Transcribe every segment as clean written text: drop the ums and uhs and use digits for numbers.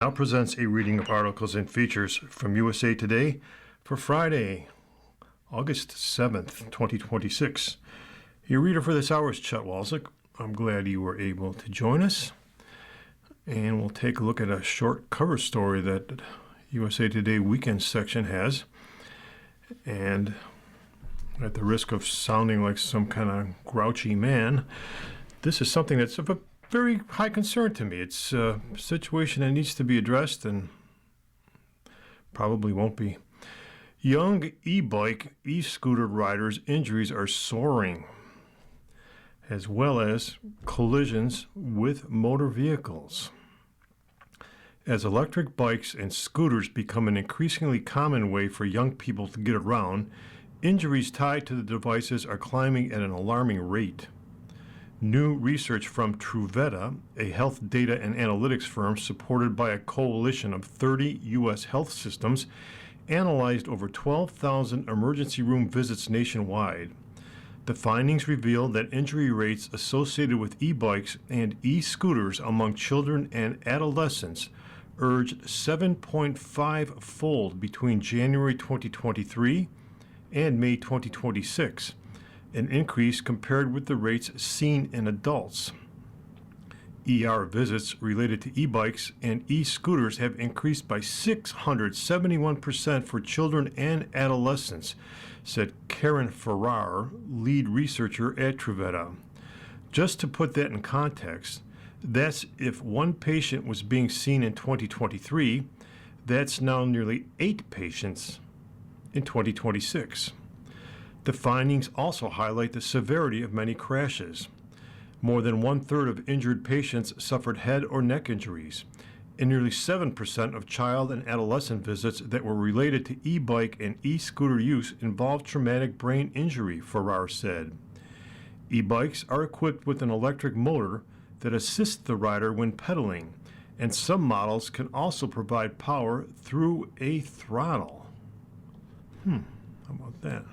Now presents a reading of articles and features from USA Today for Friday, August 7th, 2026. Your reader for this hour is Chet Walzik. I'm glad you were able to join us. And we'll take a look at a short cover story that USA Today Weekend section has. And at the risk of sounding like some kind of grouchy man, this is something that's of a very high concern to me. It's a situation that needs to be addressed and probably won't be. Young e-bike, e-scooter riders' injuries are soaring, as well as collisions with motor vehicles. As electric bikes and scooters become an increasingly common way for young people to get around, injuries tied to the devices are climbing at an alarming rate. New research from Truveta, a health data and analytics firm supported by a coalition of 30 U.S. health systems, analyzed over 12,000 emergency room visits nationwide. The findings reveal that injury rates associated with e-bikes and e-scooters among children and adolescents urged 7.5-fold between January 2023 and May 2026. An increase compared with the rates seen in adults. ER visits related to e-bikes and e-scooters have increased by 671% for children and adolescents, said Karen Farrar, lead researcher at Truveta. Just to put that in context, that's if one patient was being seen in 2023, that's now nearly 8 patients in 2026. The findings also highlight the severity of many crashes. More than one-third of injured patients suffered head or neck injuries, and nearly 7% of child and adolescent visits that were related to e-bike and e-scooter use involved traumatic brain injury, Farrar said. E-bikes are equipped with an electric motor that assists the rider when pedaling, and some models can also provide power through a throttle. How about that?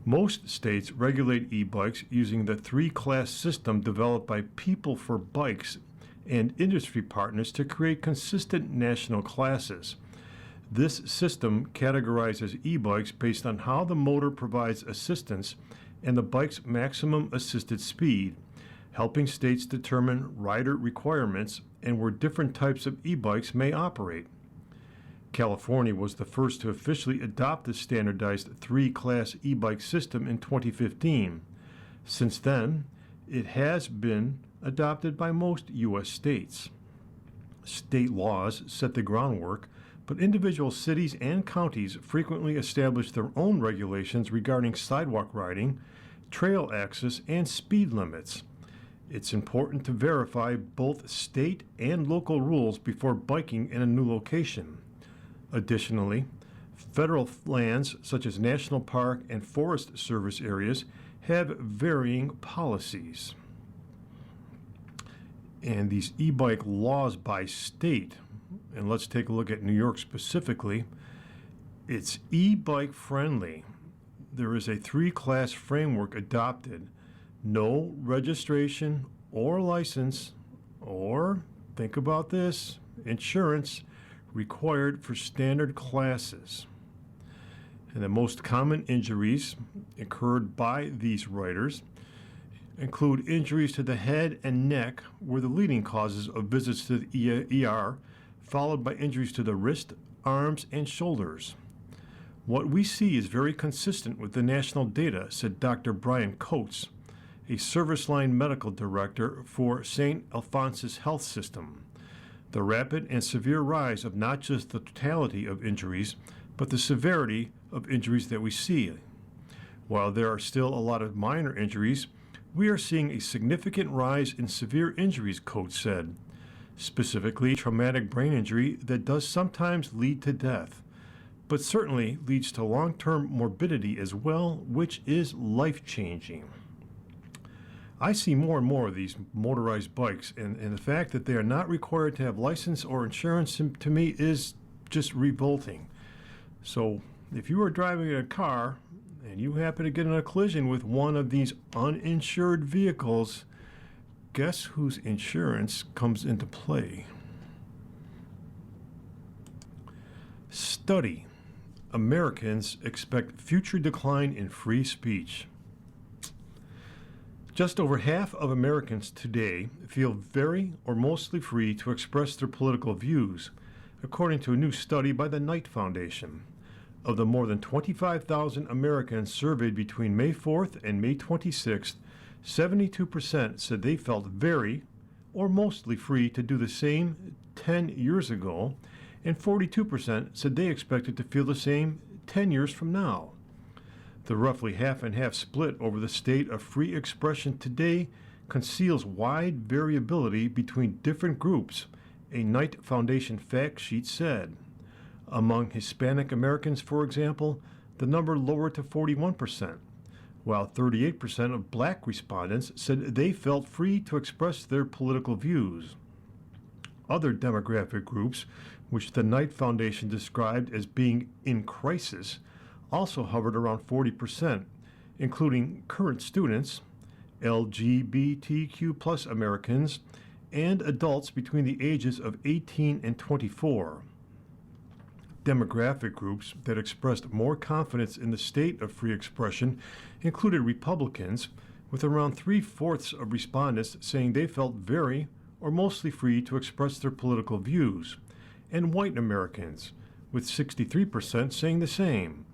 Most states regulate e-bikes using the 3-class system developed by People for Bikes and industry partners to create consistent national classes. This system categorizes e-bikes based on how the motor provides assistance and the bike's maximum assisted speed, helping states determine rider requirements and where different types of e-bikes may operate. California was the first to officially adopt the standardized 3-class e-bike system in 2015. Since then, it has been adopted by most U.S. states. State laws set the groundwork, but individual cities and counties frequently establish their own regulations regarding sidewalk riding, trail access, and speed limits. It's important to verify both state and local rules before biking in a new location. Additionally, federal lands such as National Park and Forest Service areas have varying policies. And these e-bike laws by state, and let's take a look at New York specifically, it's e-bike friendly. There is a 3-class framework adopted. No registration or license, or, think about this, insurance required for standard classes. And the most common injuries incurred by these riders include injuries to the head and neck, were the leading causes of visits to the ER, followed by injuries to the wrist, arms, and shoulders. What we see is very consistent with the national data, said Dr. Brian Coates, a service line medical director for St. Alphonsus Health System. The rapid and severe rise of not just the totality of injuries, but the severity of injuries that we see. While there are still a lot of minor injuries, we are seeing a significant rise in severe injuries, Coates said, specifically traumatic brain injury that does sometimes lead to death, but certainly leads to long-term morbidity as well, which is life-changing. I see more and more of these motorized bikes, and the fact that they are not required to have license or insurance to me is just revolting. So if you are driving a car and you happen to get in a collision with one of these uninsured vehicles, guess whose insurance comes into play? Study. Americans expect future decline in free speech. Just over half of Americans today feel very or mostly free to express their political views, according to a new study by the Knight Foundation. Of the more than 25,000 Americans surveyed between May 4th and May 26th, 72% said they felt very or mostly free to do the same 10 years ago, and 42% said they expected to feel the same 10 years from now. The roughly half and half split over the state of free expression today conceals wide variability between different groups, a Knight Foundation fact sheet said. Among Hispanic Americans, for example, the number lowered to 41%, while 38% of black respondents said they felt free to express their political views. Other demographic groups, which the Knight Foundation described as being in crisis, also hovered around 40%, including current students, LGBTQ plus Americans, and adults between the ages of 18 and 24. Demographic groups that expressed more confidence in the state of free expression included Republicans, with around 3/4 of respondents saying they felt very or mostly free to express their political views, and white Americans, with 63% saying the same.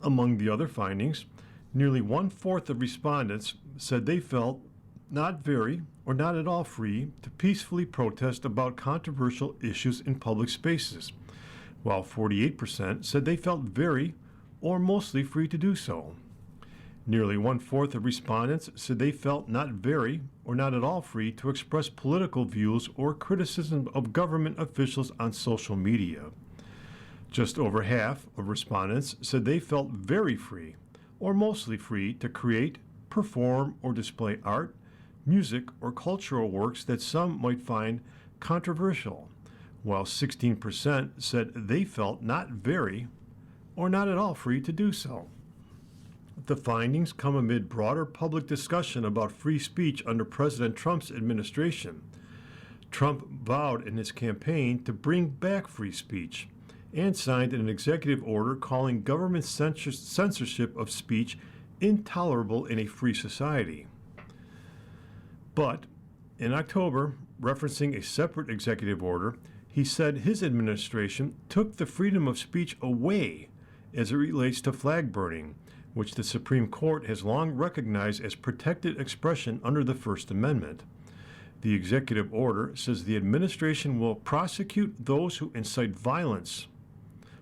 Among the other findings, nearly 1/4 of respondents said they felt not very or not at all free to peacefully protest about controversial issues in public spaces, while 48% said they felt very or mostly free to do so. Nearly 1/4 of respondents said they felt not very or not at all free to express political views or criticism of government officials on social media. Just over half of respondents said they felt very free or mostly free to create, perform, or display art, music, or cultural works that some might find controversial, while 16% said they felt not very or not at all free to do so. The findings come amid broader public discussion about free speech under President Trump's administration. Trump vowed in his campaign to bring back free speech and signed an executive order calling government censorship of speech intolerable in a free society. But in October, referencing a separate executive order, he said his administration took the freedom of speech away as it relates to flag burning, which the Supreme Court has long recognized as protected expression under the First Amendment. The executive order says the administration will prosecute those who incite violence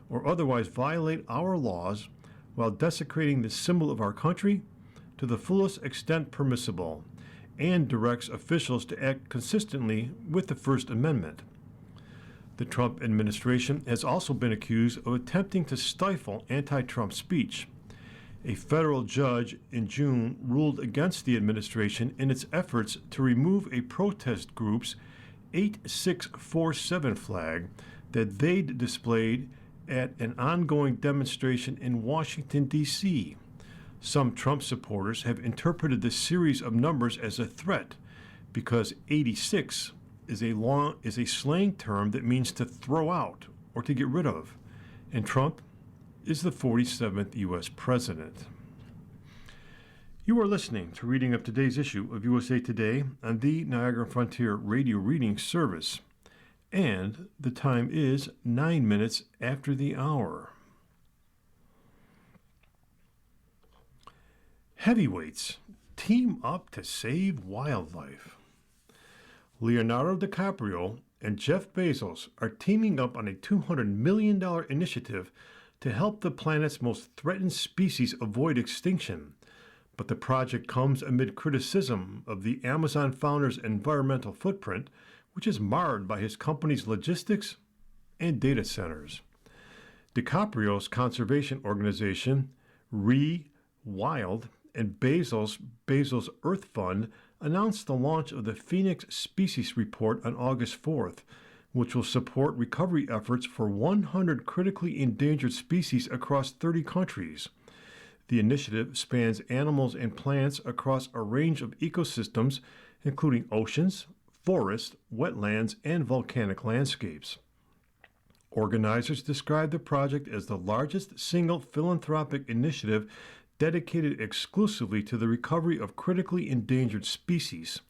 or otherwise violate our laws while desecrating the symbol of our country to the fullest extent permissible, and directs officials to act consistently with the First Amendment. The Trump administration has also been accused of attempting to stifle anti-Trump speech. A federal judge in June ruled against the administration in its efforts to remove a protest group's 8647 flag that they'd displayed at an ongoing demonstration in Washington, D.C. Some Trump supporters have interpreted this series of numbers as a threat because 86 is a slang term that means to throw out or to get rid of, and Trump is the 47th U.S. president. You are listening to reading of today's issue of USA Today on the Niagara Frontier Radio Reading Service, and the time is 9 minutes after the hour. Heavyweights team up to save wildlife. Leonardo DiCaprio and Jeff Bezos are teaming up on a $200 million initiative to help the planet's most threatened species avoid extinction. But the project comes amid criticism of the Amazon founder's environmental footprint, which is marred by his company's logistics and data centers. DiCaprio's conservation organization, ReWild, and Bezos' Earth Fund announced the launch of the Phoenix Species Report on August 4th, which will support recovery efforts for 100 critically endangered species across 30 countries. The initiative spans animals and plants across a range of ecosystems including oceans, forests, wetlands, and volcanic landscapes. Organizers describe the project as the largest single philanthropic initiative dedicated exclusively to the recovery of critically endangered species.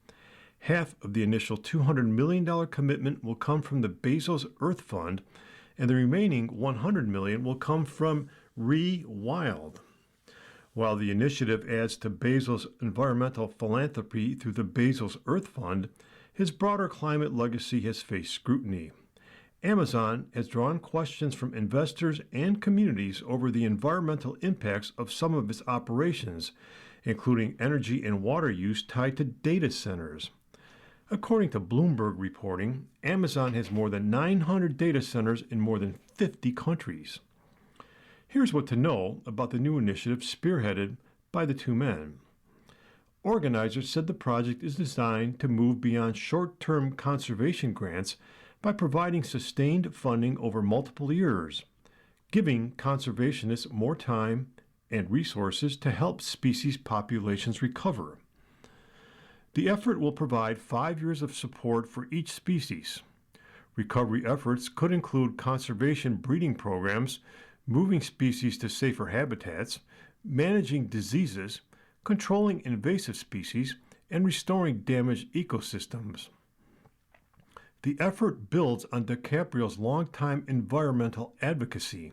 Half of the initial $200 million commitment will come from the Bezos Earth Fund, and the remaining $100 million will come from ReWild. While the initiative adds to Bezos' environmental philanthropy through the Bezos Earth Fund, his broader climate legacy has faced scrutiny. Amazon has drawn questions from investors and communities over the environmental impacts of some of its operations, including energy and water use tied to data centers. According to Bloomberg reporting, Amazon has more than 900 data centers in more than 50 countries. Here's what to know about the new initiative spearheaded by the two men. Organizers said the project is designed to move beyond short-term conservation grants by providing sustained funding over multiple years, giving conservationists more time and resources to help species populations recover. The effort will provide 5 years of support for each species. Recovery efforts could include conservation breeding programs, moving species to safer habitats, managing diseases, controlling invasive species, and restoring damaged ecosystems. The effort builds on DiCaprio's longtime environmental advocacy.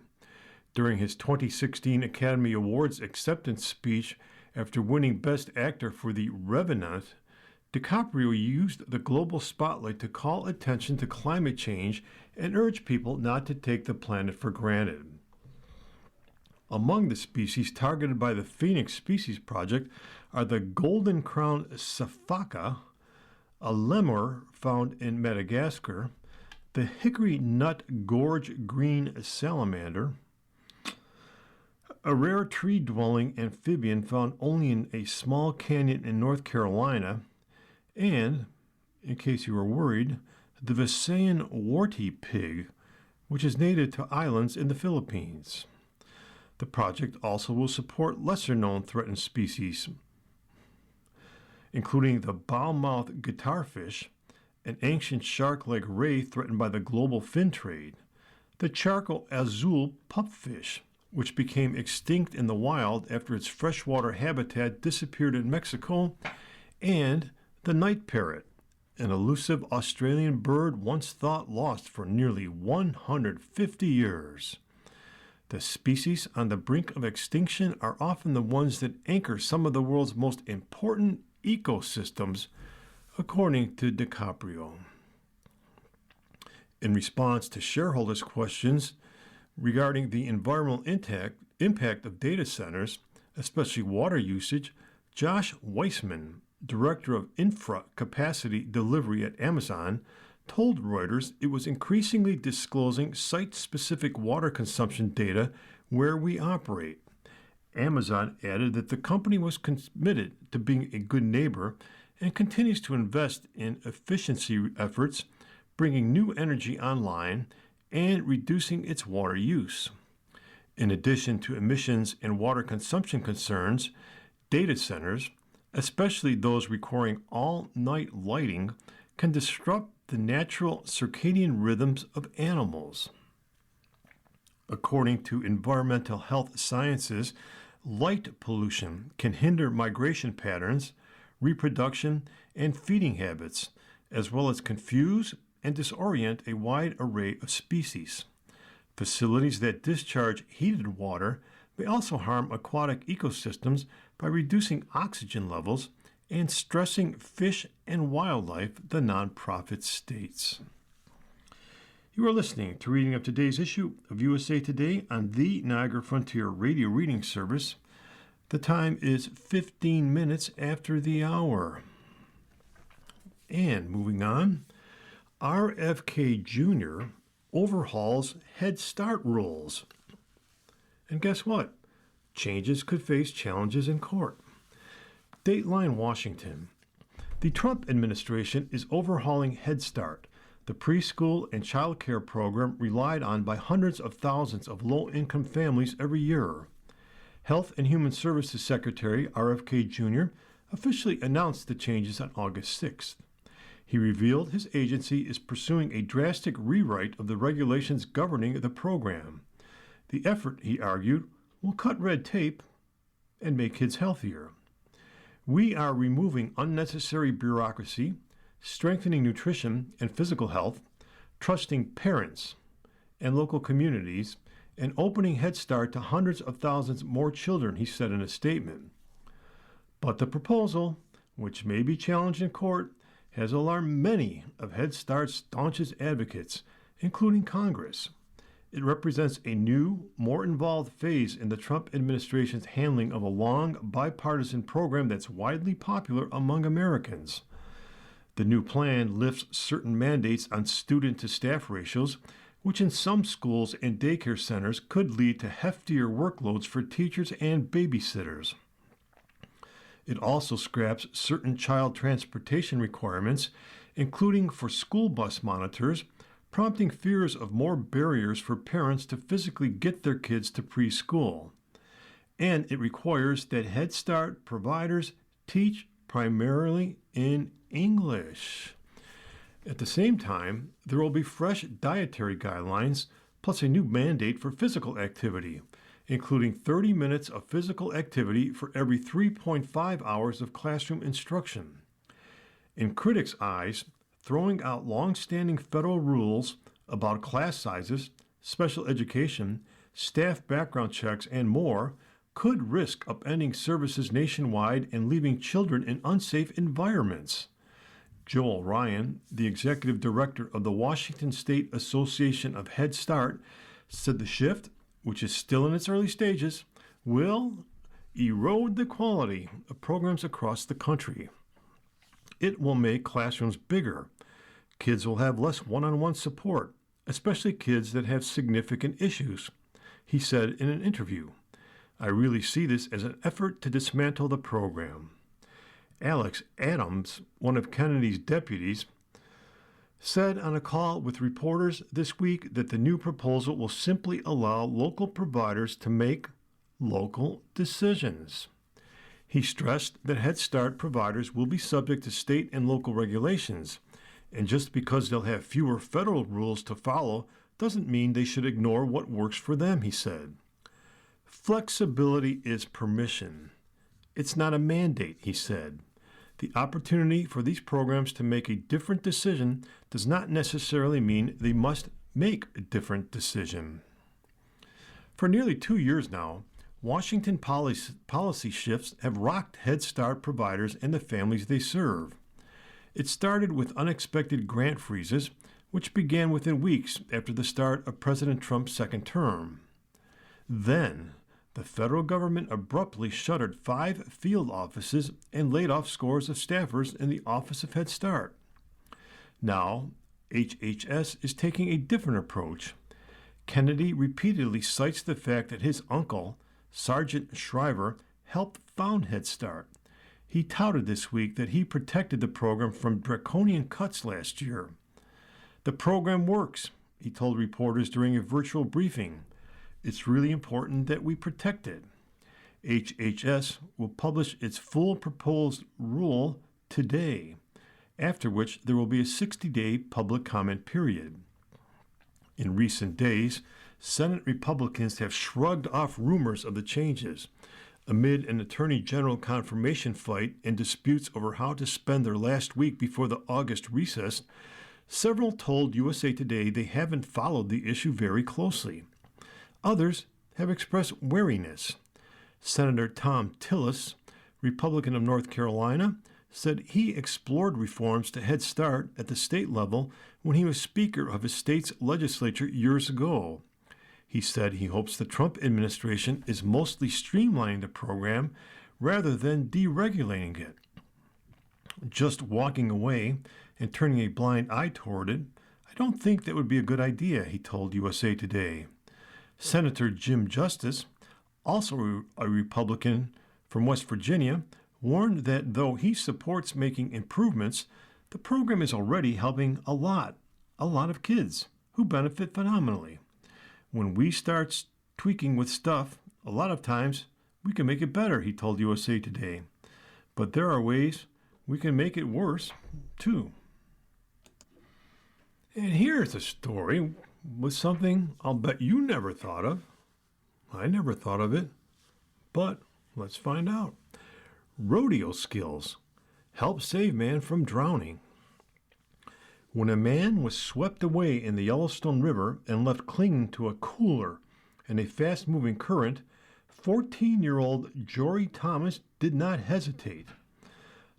During his 2016 Academy Awards acceptance speech after winning Best Actor for The Revenant, DiCaprio used the global spotlight to call attention to climate change and urge people not to take the planet for granted. Among the species targeted by the Phoenix Species Project are the golden crowned sifaka, a lemur found in Madagascar, the hickory nut gorge green salamander, a rare tree-dwelling amphibian found only in a small canyon in North Carolina, and, in case you were worried, the Visayan warty pig, which is native to islands in the Philippines. The project also will support lesser-known threatened species, including the bow-mouthed guitarfish, an ancient shark-like ray threatened by the global fin trade, the charco azul pupfish, which became extinct in the wild after its freshwater habitat disappeared in Mexico, and the night parrot, an elusive Australian bird once thought lost for nearly 150 years. The species on the brink of extinction are often the ones that anchor some of the world's most important ecosystems, according to DiCaprio. In response to shareholders' questions regarding the environmental impact of data centers, especially water usage, Josh Weissman, director of infra capacity delivery at Amazon, told Reuters it was increasingly disclosing site-specific water consumption data where we operate. Amazon added that the company was committed to being a good neighbor and continues to invest in efficiency efforts, bringing new energy online and reducing its water use. In addition to emissions and water consumption concerns, data centers, especially those requiring all-night lighting, can disrupt the natural circadian rhythms of animals. According to Environmental Health Sciences, light pollution can hinder migration patterns, reproduction, and feeding habits, as well as confuse and disorient a wide array of species. Facilities that discharge heated water may also harm aquatic ecosystems by reducing oxygen levels and stressing fish and wildlife, the nonprofit states. You are listening to reading of today's issue of USA Today on the Niagara Frontier Radio Reading Service. The time is 15 minutes after the hour. And moving on, RFK Jr. overhauls Head Start rules. And guess what? Changes could face challenges in court. Dateline Washington. The Trump administration is overhauling Head Start, the preschool and child care program relied on by hundreds of thousands of low-income families every year. Health and Human Services Secretary RFK Jr. officially announced the changes on August 6th. He revealed his agency is pursuing a drastic rewrite of the regulations governing the program. The effort, he argued, will cut red tape and make kids healthier. We are removing unnecessary bureaucracy, strengthening nutrition and physical health, trusting parents and local communities, and opening Head Start to hundreds of thousands more children, he said in a statement. But the proposal, which may be challenged in court, has alarmed many of Head Start's staunchest advocates, including Congress. It represents a new, more involved phase in the Trump administration's handling of a long, bipartisan program that's widely popular among Americans. The new plan lifts certain mandates on student-to-staff ratios, which in some schools and daycare centers could lead to heftier workloads for teachers and babysitters. It also scraps certain child transportation requirements, including for school bus monitors, prompting fears of more barriers for parents to physically get their kids to preschool. And it requires that Head Start providers teach primarily in English. At the same time, there will be fresh dietary guidelines, plus a new mandate for physical activity, including 30 minutes of physical activity for every 3.5 hours of classroom instruction. In critics' eyes, throwing out long-standing federal rules about class sizes, special education, staff background checks, and more could risk upending services nationwide and leaving children in unsafe environments. Joel Ryan, the executive director of the Washington State Association of Head Start, said the shift, which is still in its early stages, will erode the quality of programs across the country. It will make classrooms bigger. Kids will have less one-on-one support, especially kids that have significant issues, he said in an interview. I really see this as an effort to dismantle the program. Alex Adams, one of Kennedy's deputies, said on a call with reporters this week that the new proposal will simply allow local providers to make local decisions. He stressed that Head Start providers will be subject to state and local regulations, and just because they'll have fewer federal rules to follow doesn't mean they should ignore what works for them, he said. Flexibility is permission. It's not a mandate, he said. The opportunity for these programs to make a different decision does not necessarily mean they must make a different decision. For nearly 2 years now, Washington policy shifts have rocked Head Start providers and the families they serve. It started with unexpected grant freezes, which began within weeks after the start of President Trump's second term. Then, the federal government abruptly shuttered 5 field offices and laid off scores of staffers in the Office of Head Start. Now, HHS is taking a different approach. Kennedy repeatedly cites the fact that his uncle, Sergeant Shriver, helped found Head Start. He touted this week that he protected the program from draconian cuts last year. The program works, he told reporters during a virtual briefing. It's really important that we protect it. HHS will publish its full proposed rule today, after which there will be a 60-day public comment period. In recent days, Senate Republicans have shrugged off rumors of the changes. Amid an Attorney General confirmation fight and disputes over how to spend their last week before the August recess, several told USA Today they haven't followed the issue very closely. Others have expressed wariness. Senator Thom Tillis, Republican of North Carolina, said he explored reforms to Head Start at the state level when he was Speaker of his state's legislature years ago. He said he hopes the Trump administration is mostly streamlining the program rather than deregulating it. Just walking away and turning a blind eye toward it, I don't think that would be a good idea, he told USA Today. Senator Jim Justice, also a Republican from West Virginia, warned that though he supports making improvements, the program is already helping a lot of kids who benefit phenomenally. When we start tweaking with stuff, a lot of times we can make it better, he told USA Today. But there are ways we can make it worse, too. And here's a story with something I'll bet you never thought of. I never thought of it, but let's find out. Rodeo skills help save man from drowning. When a man was swept away in the Yellowstone River and left clinging to a cooler in a fast-moving current, 14-year-old Jory Thomas did not hesitate.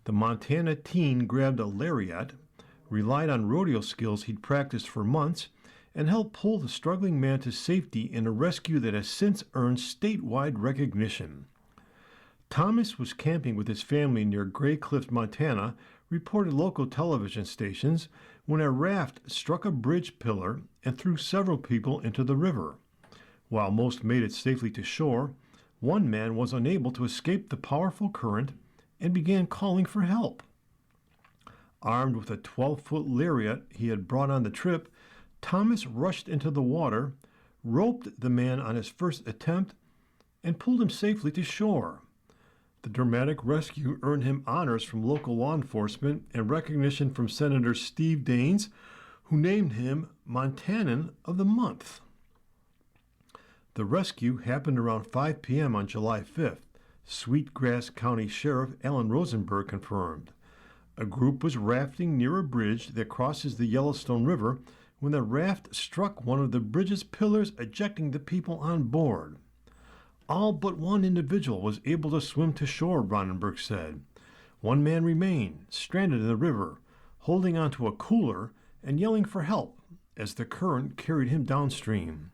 The Montana teen grabbed a lariat, relied on rodeo skills he'd practiced for months, and helped pull the struggling man to safety in a rescue that has since earned statewide recognition. Thomas was camping with his family near Gray Cliff, Montana, reported local television stations, when a raft struck a bridge pillar and threw several people into the river. While most made it safely to shore, one man was unable to escape the powerful current and began calling for help. Armed with a 12-foot lariat he had brought on the trip, Thomas rushed into the water, roped the man on his first attempt, and pulled him safely to shore. The dramatic rescue earned him honors from local law enforcement and recognition from Senator Steve Daines, who named him Montanan of the Month. The rescue happened around 5 p.m. on July 5th, Sweetgrass County Sheriff Alan Rosenberg confirmed. A group was rafting near a bridge that crosses the Yellowstone River when the raft struck one of the bridge's pillars, ejecting the people on board. All but one individual was able to swim to shore, Rosenberg said. One man remained, stranded in the river, holding onto a cooler and yelling for help as the current carried him downstream.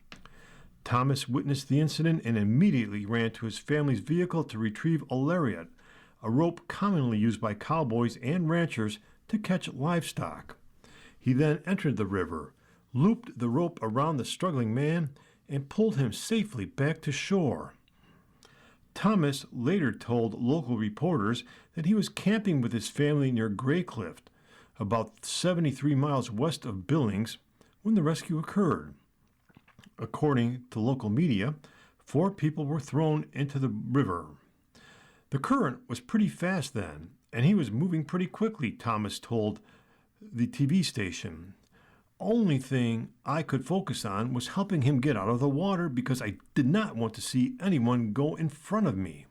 Thomas witnessed the incident and immediately ran to his family's vehicle to retrieve a lariat, a rope commonly used by cowboys and ranchers to catch livestock. He then entered the river, looped the rope around the struggling man, and pulled him safely back to shore. Thomas later told local reporters that he was camping with his family near Gray Cliff, about 73 miles west of Billings, when the rescue occurred. According to local media, 4 people were thrown into the river. The current was pretty fast then, and he was moving pretty quickly, Thomas told the TV station. Only thing I could focus on was helping him get out of the water because I did not want to see anyone go in front of me.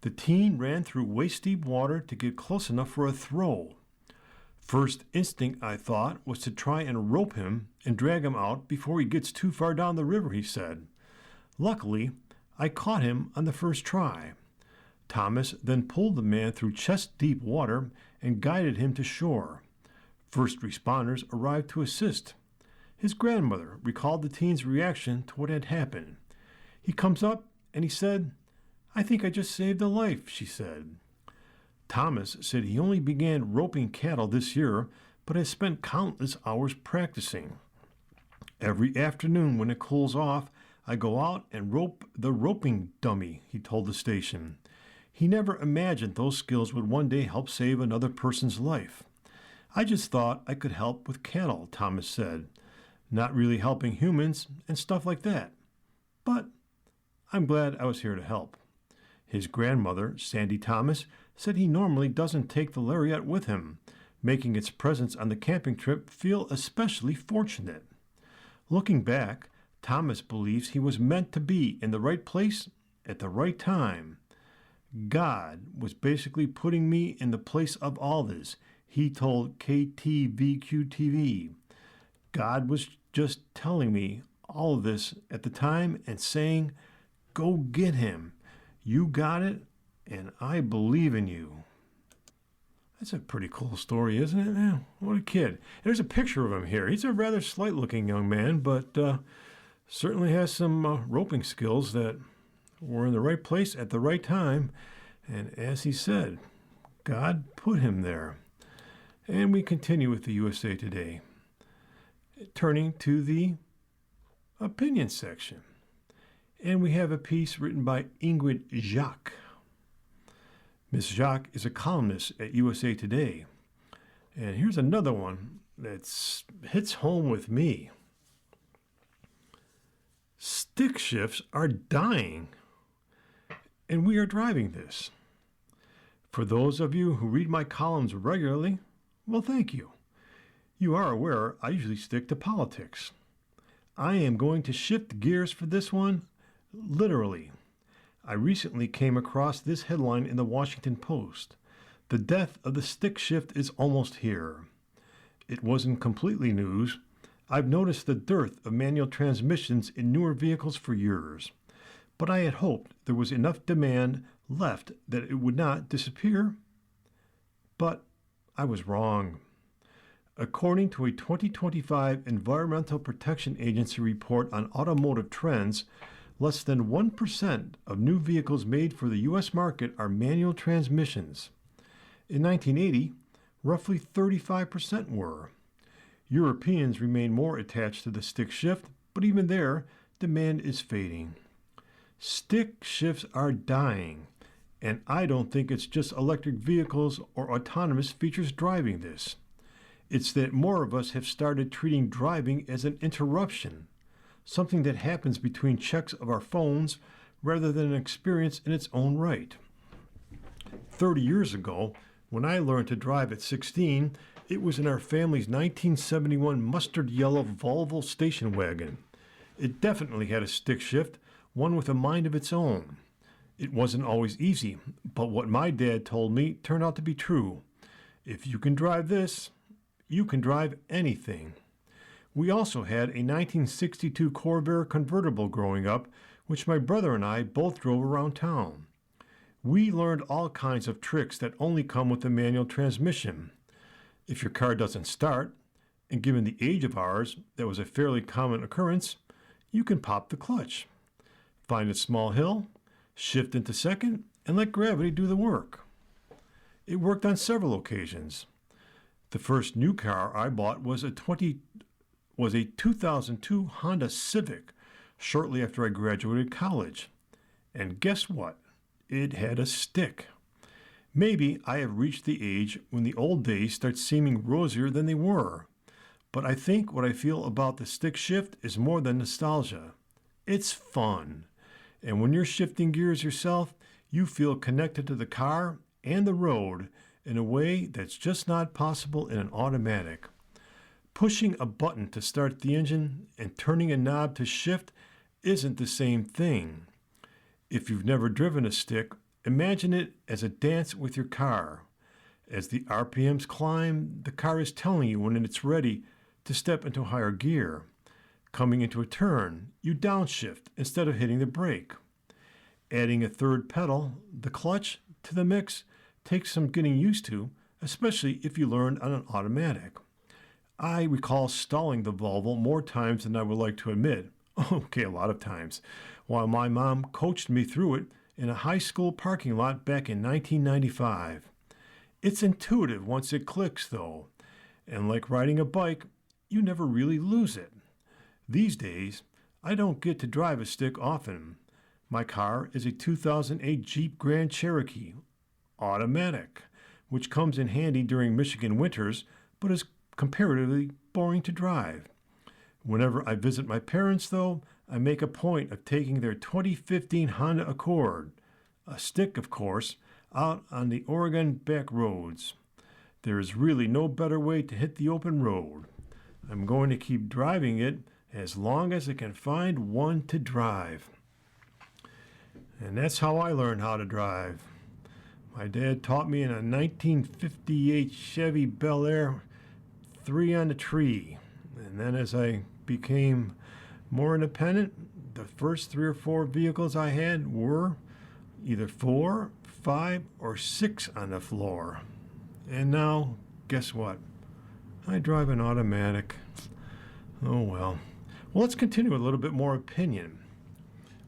The teen ran through waist-deep water to get close enough for a throw. First instinct, I thought, was to try and rope him and drag him out before he gets too far down the river, he said. Luckily, I caught him on the first try. Thomas then pulled the man through chest-deep water and guided him to shore. First responders arrived to assist. His grandmother recalled the teen's reaction to what had happened. He comes up and he said, "I think I just saved a life," she said. Thomas said he only began roping cattle this year, but has spent countless hours practicing. Every afternoon when it cools off, I go out and rope the roping dummy, he told the station. He never imagined those skills would one day help save another person's life. I just thought I could help with cattle, Thomas said, not really helping humans and stuff like that. But I'm glad I was here to help. His grandmother, Sandy Thomas, said he normally doesn't take the lariat with him, making its presence on the camping trip feel especially fortunate. Looking back, Thomas believes he was meant to be in the right place at the right time. God was basically putting me in the place of all this, he told KTVQ-TV. God was just telling me all of this at the time and saying, "Go get him. You got it, and I believe in you." That's a pretty cool story, isn't it? Yeah, what a kid. And there's a picture of him here. He's a rather slight-looking young man, but certainly has some roping skills that were in the right place at the right time. And as he said, God put him there. And we continue with the USA Today. Turning to the opinion section. And we have a piece written by Ingrid Jacques. Ms. Jacques is a columnist at USA Today. And here's another one that hits home with me. Stick shifts are dying, and we are driving this. For those of you who read my columns regularly, well, thank you. You are aware I usually stick to politics. I am going to shift gears for this one, literally. I recently came across this headline in the Washington Post. The death of the stick shift is almost here. It wasn't completely news. I've noticed the dearth of manual transmissions in newer vehicles for years, but I had hoped there was enough demand left that it would not disappear. But I was wrong. According to a 2025 Environmental Protection Agency report on automotive trends, less than 1% of new vehicles made for the U.S. market are manual transmissions. In 1980, roughly 35% were. Europeans remain more attached to the stick shift, but even there, demand is fading. Stick shifts are dying, and I don't think it's just electric vehicles or autonomous features driving this. It's that more of us have started treating driving as an interruption, something that happens between checks of our phones rather than an experience in its own right. 30 years ago, when I learned to drive at 16, it was in our family's 1971 mustard yellow Volvo station wagon. It definitely had a stick shift, one with a mind of its own. It wasn't always easy, but what my dad told me turned out to be true. If you can drive this, you can drive anything. We also had a 1962 Corvair convertible growing up, which my brother and I both drove around town. We learned all kinds of tricks that only come with a manual transmission. If your car doesn't start, and given the age of ours, that was a fairly common occurrence, you can pop the clutch. Find a small hill, shift into second, and let gravity do the work. It worked on several occasions. The first new car I bought was a 2002 Honda Civic shortly after I graduated college. And guess what? It had a stick. Maybe I have reached the age when the old days start seeming rosier than they were. But I think what I feel about the stick shift is more than nostalgia. It's fun. And when you're shifting gears yourself, you feel connected to the car and the road in a way that's just not possible in an automatic. Pushing a button to start the engine and turning a knob to shift isn't the same thing. If you've never driven a stick, imagine it as a dance with your car. As the RPMs climb, the car is telling you when it's ready to step into higher gear. Coming into a turn, you downshift instead of hitting the brake. Adding a third pedal, the clutch, to the mix takes some getting used to, especially if you learned on an automatic. I recall stalling the Volvo more times than I would like to admit. Okay, a lot of times. While my mom coached me through it in a high school parking lot back in 1995. It's intuitive once it clicks, though. And like riding a bike, you never really lose it. These days, I don't get to drive a stick often. My car is a 2008 Jeep Grand Cherokee, automatic, which comes in handy during Michigan winters, but is comparatively boring to drive. Whenever I visit my parents, though, I make a point of taking their 2015 Honda Accord, a stick, of course, out on the Oregon back roads. There is really no better way to hit the open road. I'm going to keep driving it as long as I can find one to drive. And that's how I learned how to drive. My dad taught me in a 1958 Chevy Bel Air 3 on the tree. And then as I became more independent, the first 3 or 4 vehicles I had were either 4, 5, or 6 on the floor. And now, guess what? I drive an automatic. Oh well. Well, let's continue with a little bit more opinion.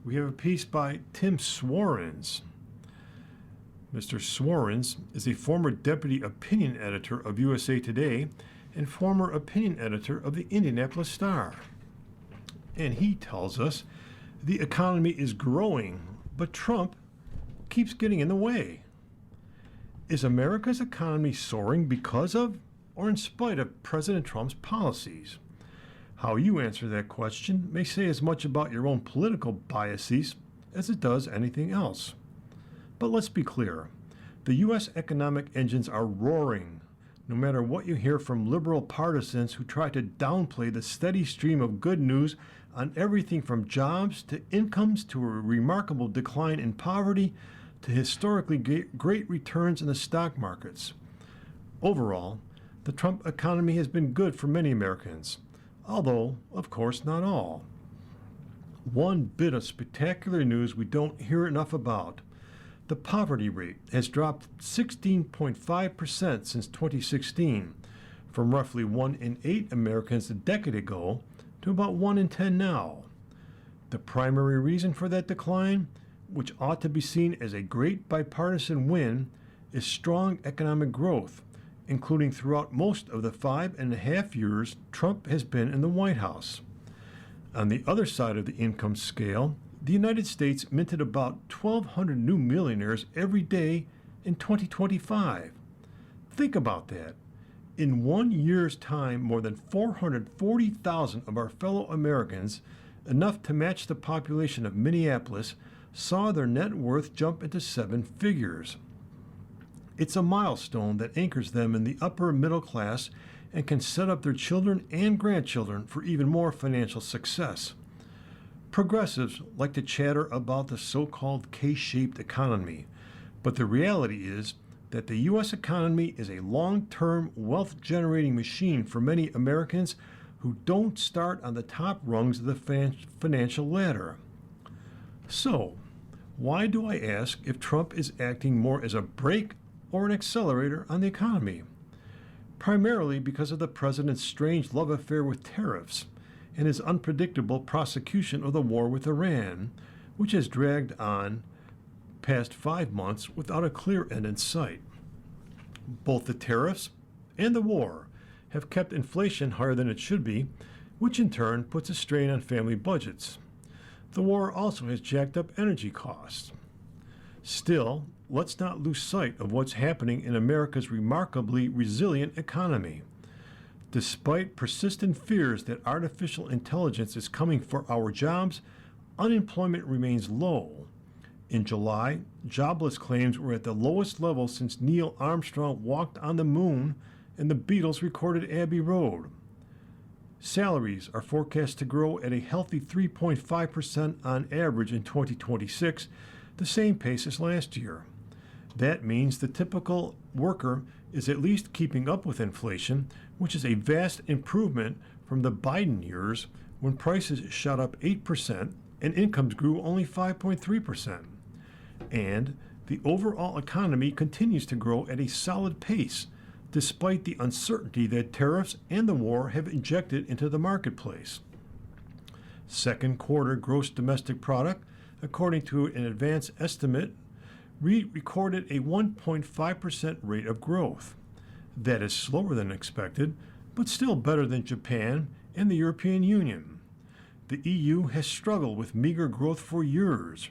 We have a piece by Tim Swarens. Mr. Swarens is a former deputy opinion editor of USA Today and former opinion editor of the Indianapolis Star. And he tells us the economy is growing, but Trump keeps getting in the way. Is America's economy soaring because of or in spite of President Trump's policies? How you answer that question may say as much about your own political biases as it does anything else. But let's be clear. The U.S. economic engines are roaring, no matter what you hear from liberal partisans who try to downplay the steady stream of good news on everything from jobs to incomes to a remarkable decline in poverty to historically great returns in the stock markets. Overall, the Trump economy has been good for many Americans, although, of course, not all. One bit of spectacular news we don't hear enough about. The poverty rate has dropped 16.5% since 2016, from roughly 1 in 8 Americans a decade ago to about 1 in 10 now. The primary reason for that decline, which ought to be seen as a great bipartisan win, is strong economic growth, including throughout most of the 5.5 years Trump has been in the White House. On the other side of the income scale, the United States minted about 1,200 new millionaires every day in 2025. Think about that. In 1 year's time, more than 440,000 of our fellow Americans, enough to match the population of Minneapolis, saw their net worth jump into 7 figures. It's a milestone that anchors them in the upper middle class and can set up their children and grandchildren for even more financial success. Progressives like to chatter about the so-called K-shaped economy, but the reality is that the U.S. economy is a long-term wealth-generating machine for many Americans who don't start on the top rungs of the financial ladder. So, why do I ask if Trump is acting more as a brake or an accelerator on the economy? Primarily because of the president's strange love affair with tariffs and his unpredictable prosecution of the war with Iran, which has dragged on past 5 months without a clear end in sight. Both the tariffs and the war have kept inflation higher than it should be, which in turn puts a strain on family budgets. The war also has jacked up energy costs. Still, let's not lose sight of what's happening in America's remarkably resilient economy. Despite persistent fears that artificial intelligence is coming for our jobs, unemployment remains low. In July, jobless claims were at the lowest level since Neil Armstrong walked on the moon and the Beatles recorded Abbey Road. Salaries are forecast to grow at a healthy 3.5% on average in 2026, the same pace as last year. That means the typical worker is at least keeping up with inflation, which is a vast improvement from the Biden years when prices shot up 8% and incomes grew only 5.3%. And the overall economy continues to grow at a solid pace, despite the uncertainty that tariffs and the war have injected into the marketplace. Second quarter gross domestic product, according to an advance estimate, recorded a 1.5% rate of growth. That is slower than expected, but still better than Japan and the European Union. The EU has struggled with meager growth for years.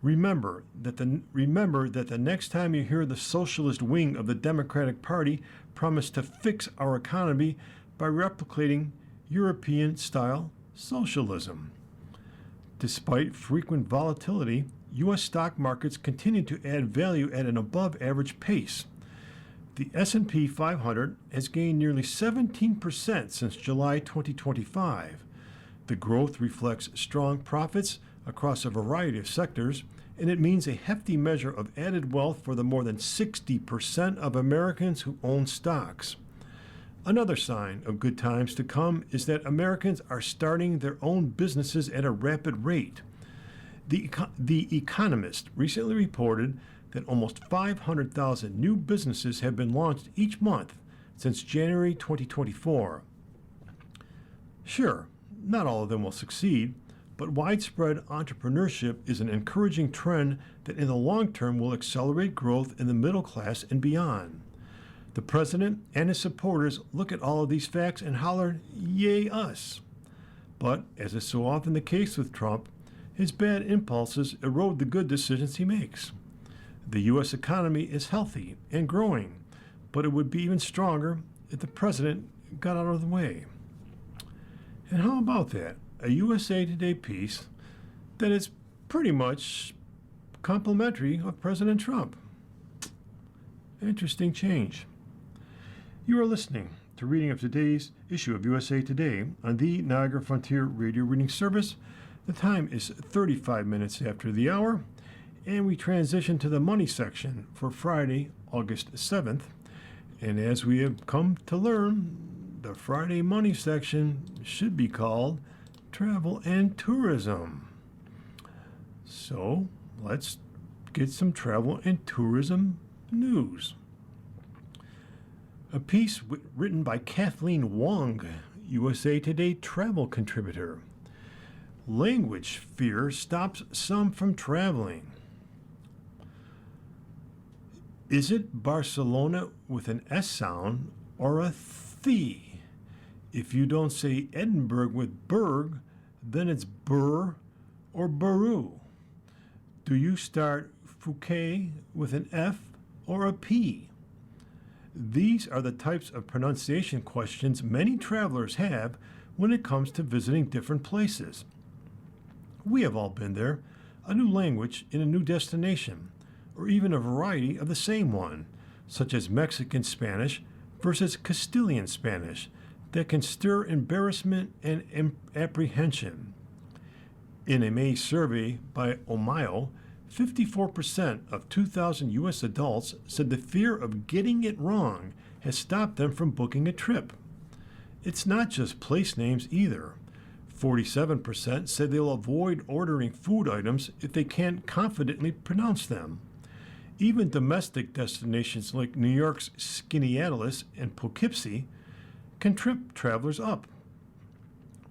Remember that the next time you hear the socialist wing of the Democratic Party promise to fix our economy by replicating European-style socialism. Despite frequent volatility, U.S. stock markets continue to add value at an above-average pace. The S&P 500 has gained nearly 17% since July 2025. The growth reflects strong profits across a variety of sectors, and it means a hefty measure of added wealth for the more than 60% of Americans who own stocks. Another sign of good times to come is that Americans are starting their own businesses at a rapid rate. The Economist recently reported that almost 500,000 new businesses have been launched each month since January 2024. Sure, not all of them will succeed, but widespread entrepreneurship is an encouraging trend that in the long term will accelerate growth in the middle class and beyond. The president and his supporters look at all of these facts and holler, "Yay us!" But, as is so often the case with Trump, his bad impulses erode the good decisions he makes. The U.S. economy is healthy and growing, but it would be even stronger if the president got out of the way. And how about that? A USA Today piece that is pretty much complimentary of President Trump. Interesting change. You are listening to reading of today's issue of USA Today on the Niagara Frontier Radio Reading Service. The time is 35 minutes after the hour, and we transition to the money section for Friday, August 7th. And as we have come to learn, the Friday money section should be called Travel and Tourism. So let's get some travel and tourism news. A piece written by Kathleen Wong, USA Today travel contributor. Language fear stops some from traveling. Is it Barcelona with an S sound or a th? If you don't say Edinburgh with berg, then it's burr or baru. Do you start Fouquet with an F or a P? These are the types of pronunciation questions many travelers have when it comes to visiting different places. We have all been there, a new language in a new destination, or even a variety of the same one, such as Mexican Spanish versus Castilian Spanish, that can stir embarrassment and apprehension. In a May survey by Omio, 54% of 2,000 U.S. adults said the fear of getting it wrong has stopped them from booking a trip. It's not just place names either. 47% said they'll avoid ordering food items if they can't confidently pronounce them. Even domestic destinations like New York's Skaneateles and Poughkeepsie can trip travelers up.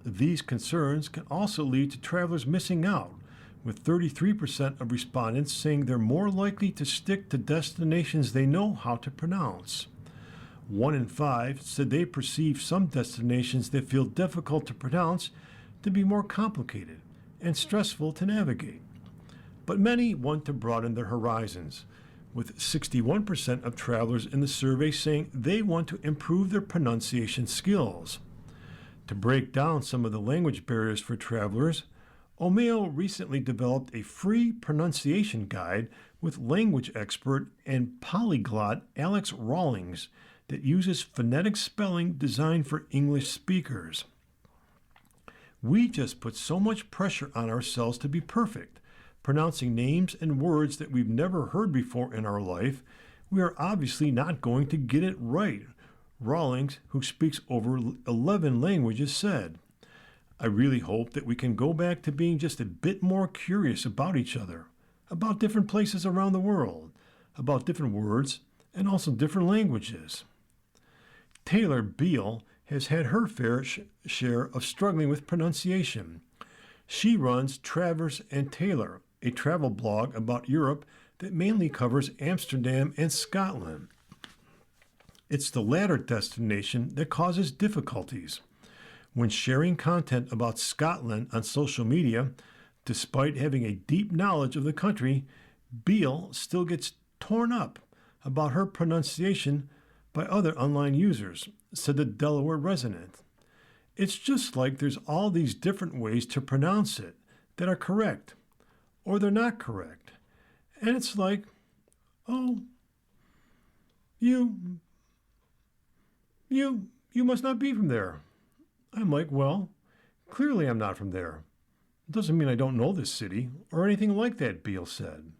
These concerns can also lead to travelers missing out, with 33% of respondents saying they're more likely to stick to destinations they know how to pronounce. 1 in 5 said they perceive some destinations that feel difficult to pronounce to be more complicated and stressful to navigate. But many want to broaden their horizons, with 61% of travelers in the survey saying they want to improve their pronunciation skills. To break down some of the language barriers for travelers, Omio recently developed a free pronunciation guide with language expert and polyglot Alex Rawlings that uses phonetic spelling designed for English speakers. We just put so much pressure on ourselves to be perfect, pronouncing names and words that we've never heard before in our life. We are obviously not going to get it right, Rawlings, who speaks over 11 languages, said. I really hope that we can go back to being just a bit more curious about each other, about different places around the world, about different words, and also different languages. Taylor Beal has had her fair share of struggling with pronunciation. She runs Travers and Taylor, a travel blog about Europe that mainly covers Amsterdam and Scotland. It's the latter destination that causes difficulties. When sharing content about Scotland on social media, despite having a deep knowledge of the country, Beal still gets torn up about her pronunciation by other online users, said the Delaware resident. It's just like there's all these different ways to pronounce it that are correct, or they're not correct. And it's like, oh, you must not be from there. I'm like, well, clearly I'm not from there. It doesn't mean I don't know this city or anything like that, Beal said.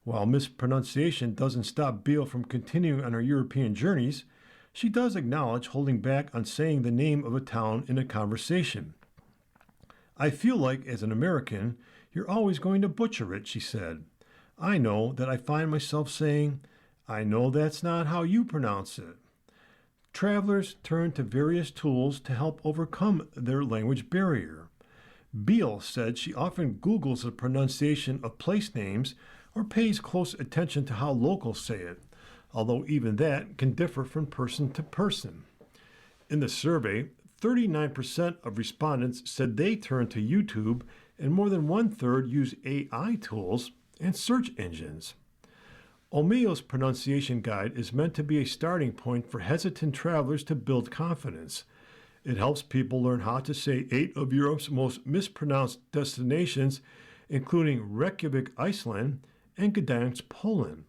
While mispronunciation doesn't stop Beal from continuing on her European journeys, she does acknowledge holding back on saying the name of a town in a conversation. I feel like, as an American, you're always going to butcher it, she said. I know that I find myself saying, I know that's not how you pronounce it. Travelers turn to various tools to help overcome their language barrier. Beal said she often Googles the pronunciation of place names or pays close attention to how locals say it, although even that can differ from person to person. In the survey, 39% of respondents said they turn to YouTube, and more than one-third use AI tools and search engines. Omio's pronunciation guide is meant to be a starting point for hesitant travelers to build confidence. It helps people learn how to say 8 of Europe's most mispronounced destinations, including Reykjavik, Iceland, and Gdansk, Poland.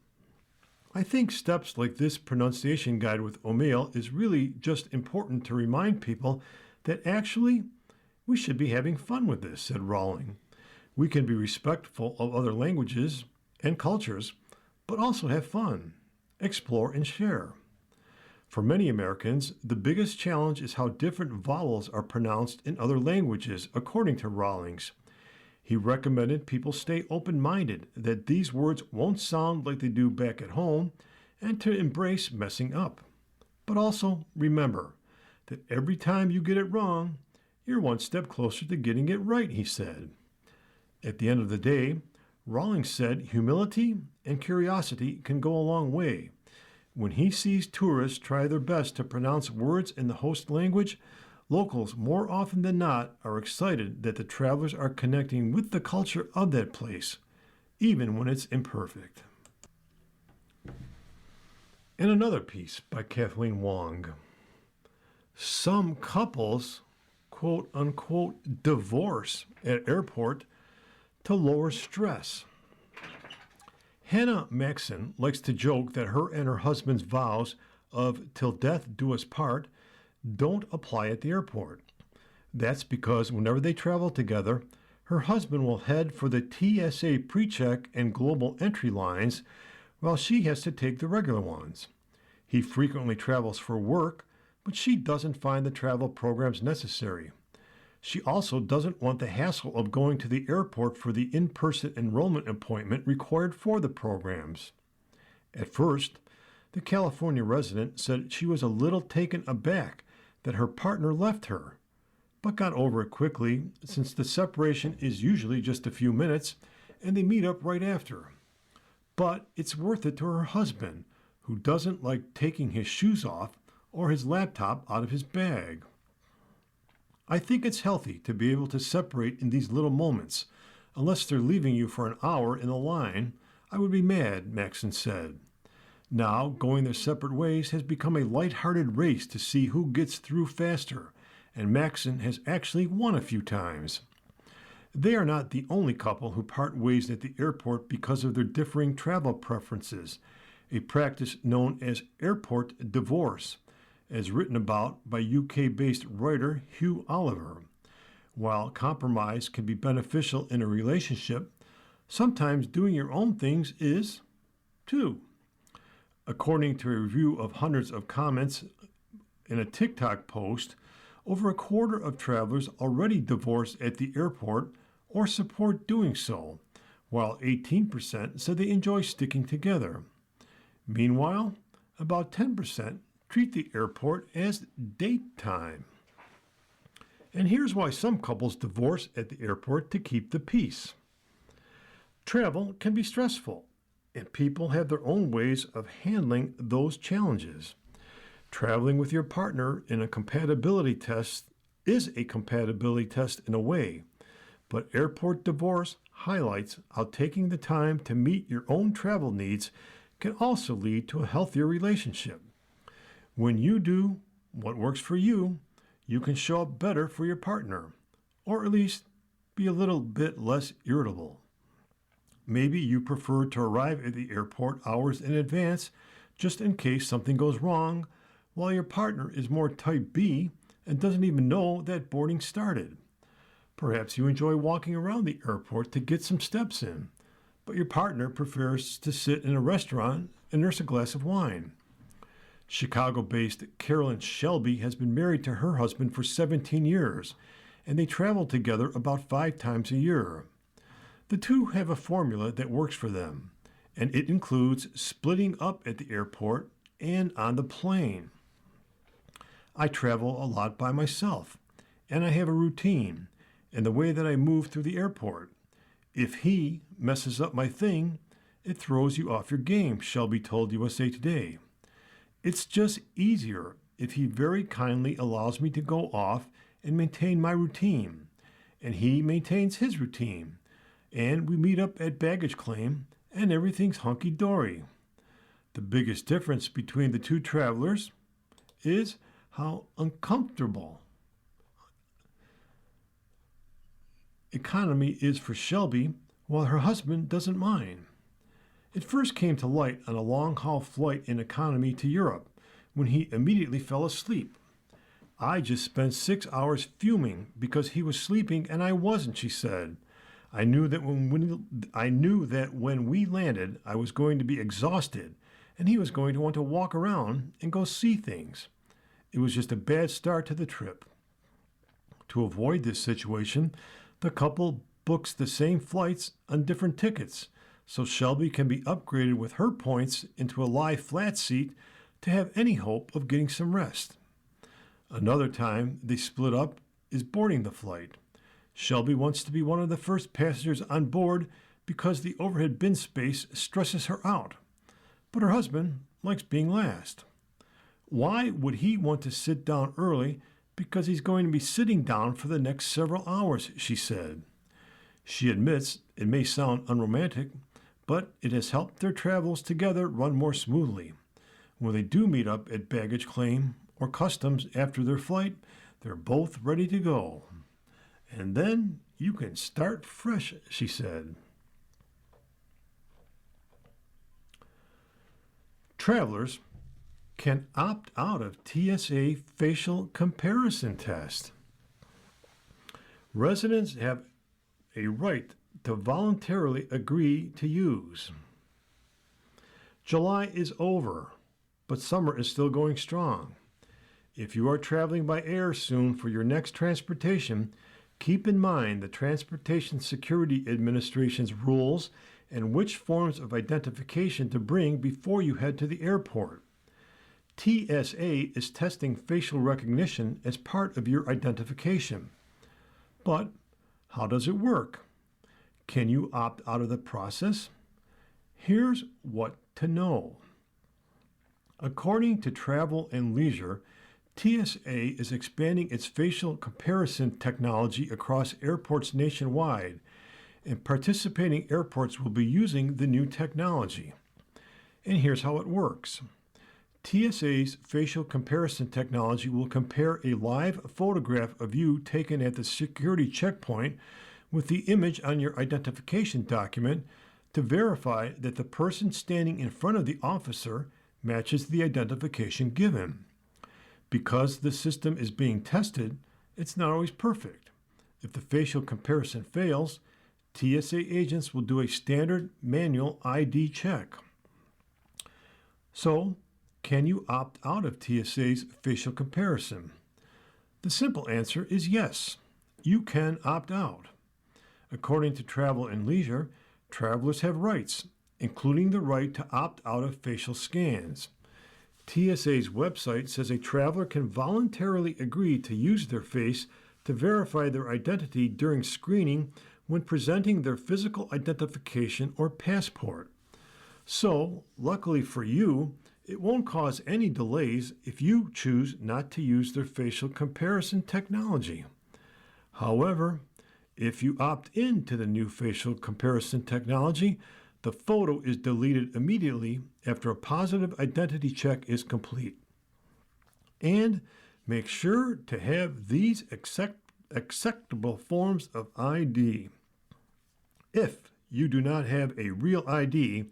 I think steps like this pronunciation guide with O'Mail is really just important to remind people that actually we should be having fun with this, said Rawling. We can be respectful of other languages and cultures, but also have fun, explore, and share. For many Americans, the biggest challenge is how different vowels are pronounced in other languages, according to Rawlings. He recommended people stay open minded, that these words won't sound like they do back at home, and to embrace messing up. But also remember that every time you get it wrong, you're one step closer to getting it right, he said. At the end of the day, Rawlings said humility and curiosity can go a long way. When he sees tourists try their best to pronounce words in the host language, locals more often than not are excited that the travelers are connecting with the culture of that place, even when it's imperfect. And another piece by Kathleen Wong. Some couples, quote unquote, divorce at airport to lower stress. Hannah Maxon likes to joke that her and her husband's vows of "till death do us part" don't apply at the airport. That's because whenever they travel together, her husband will head for the TSA pre-check and global entry lines while she has to take the regular ones. He frequently travels for work, but she doesn't find the travel programs necessary. She also doesn't want the hassle of going to the airport for the in-person enrollment appointment required for the programs. At first, the California resident said she was a little taken aback that her partner left her, but got over it quickly since the separation is usually just a few minutes and they meet up right after. But it's worth it to her husband, who doesn't like taking his shoes off or his laptop out of his bag. I think it's healthy to be able to separate in these little moments. Unless they're leaving you for an hour in a line, I would be mad, Maxon said. Now, going their separate ways has become a light-hearted race to see who gets through faster, and Maxon has actually won a few times. They are not the only couple who part ways at the airport because of their differing travel preferences, a practice known as airport divorce, as written about by UK-based writer Hugh Oliver. While compromise can be beneficial in a relationship, sometimes doing your own things is, too. According to a review of hundreds of comments in a TikTok post, over a quarter of travelers already divorce at the airport or support doing so, while 18% said they enjoy sticking together. Meanwhile, about 10% treat the airport as date time. And here's why some couples divorce at the airport to keep the peace. Travel can be stressful, and people have their own ways of handling those challenges. Traveling with your partner in a compatibility test is a compatibility test in a way, but airport divorce highlights how taking the time to meet your own travel needs can also lead to a healthier relationship. When you do what works for you, you can show up better for your partner, or at least be a little bit less irritable. Maybe you prefer to arrive at the airport hours in advance just in case something goes wrong, while your partner is more type B and doesn't even know that boarding started. Perhaps you enjoy walking around the airport to get some steps in, but your partner prefers to sit in a restaurant and nurse a glass of wine. Chicago-based Carolyn Shelby has been married to her husband for 17 years, and they travel together about 5 times a year. The two have a formula that works for them, and it includes splitting up at the airport and on the plane. I travel a lot by myself, and I have a routine and the way that I move through the airport. If he messes up my thing, it throws you off your game, Shelby told USA Today. It's just easier if he very kindly allows me to go off and maintain my routine, and he maintains his routine, and we meet up at baggage claim, and everything's hunky-dory. The biggest difference between the two travelers is how uncomfortable economy is for Shelby, while her husband doesn't mind. It first came to light on a long-haul flight in economy to Europe, when he immediately fell asleep. I just spent 6 hours fuming because he was sleeping and I wasn't, she said. I knew that when we landed, I was going to be exhausted, and he was going to want to walk around and go see things. It was just a bad start to the trip. To avoid this situation, the couple books the same flights on different tickets, so Shelby can be upgraded with her points into a lie flat seat to have any hope of getting some rest. Another time they split up is boarding the flight. Shelby wants to be one of the first passengers on board because the overhead bin space stresses her out, but her husband likes being last. Why would he want to sit down early? Because he's going to be sitting down for the next several hours, she said. She admits it may sound unromantic, but it has helped their travels together run more smoothly. When they do meet up at baggage claim or customs after their flight, they're both ready to go. And then you can start fresh, she said. Travelers can opt out of TSA facial comparison test. Residents have a right to voluntarily agree to use. July is over, but summer is still going strong. If you are traveling by air soon for your next transportation, keep in mind the Transportation Security Administration's rules and which forms of identification to bring before you head to the airport. TSA is testing facial recognition as part of your identification. But how does it work? Can you opt out of the process? Here's what to know. According to Travel and Leisure, TSA is expanding its facial comparison technology across airports nationwide, and participating airports will be using the new technology. And here's how it works. TSA's facial comparison technology will compare a live photograph of you taken at the security checkpoint with the image on your identification document to verify that the person standing in front of the officer matches the identification given. Because the system is being tested, it's not always perfect. If the facial comparison fails, TSA agents will do a standard manual ID check. So, can you opt out of TSA's facial comparison? The simple answer is yes. You can opt out. According to Travel and Leisure, travelers have rights, including the right to opt out of facial scans. TSA's website says a traveler can voluntarily agree to use their face to verify their identity during screening when presenting their physical identification or passport. So, luckily for you, it won't cause any delays if you choose not to use their facial comparison technology. However, if you opt into the new facial comparison technology, the photo is deleted immediately after a positive identity check is complete. And make sure to have these acceptable forms of ID. If you do not have a real ID,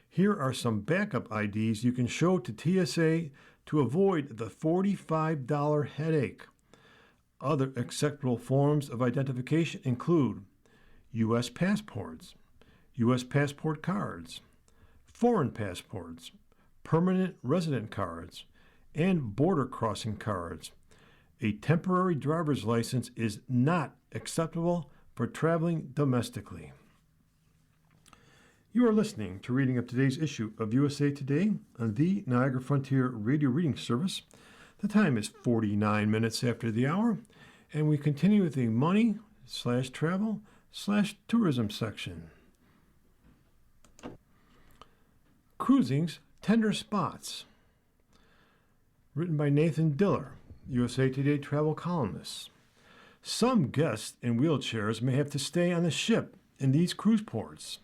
here are some backup IDs you can show to TSA to avoid the $45 headache. Other acceptable forms of identification include U.S. passports, U.S. passport cards, foreign passports, permanent resident cards, and border crossing cards. A temporary driver's license is not acceptable for traveling domestically. You are listening to reading of today's issue of USA Today on the Niagara Frontier Radio Reading Service. The time is 49 minutes after the hour, and we continue with the money/travel/tourism section. Cruising's Tender Spots. Written by Nathan Diller, USA Today travel columnist. Some guests in wheelchairs may have to stay on the ship in these cruise ports.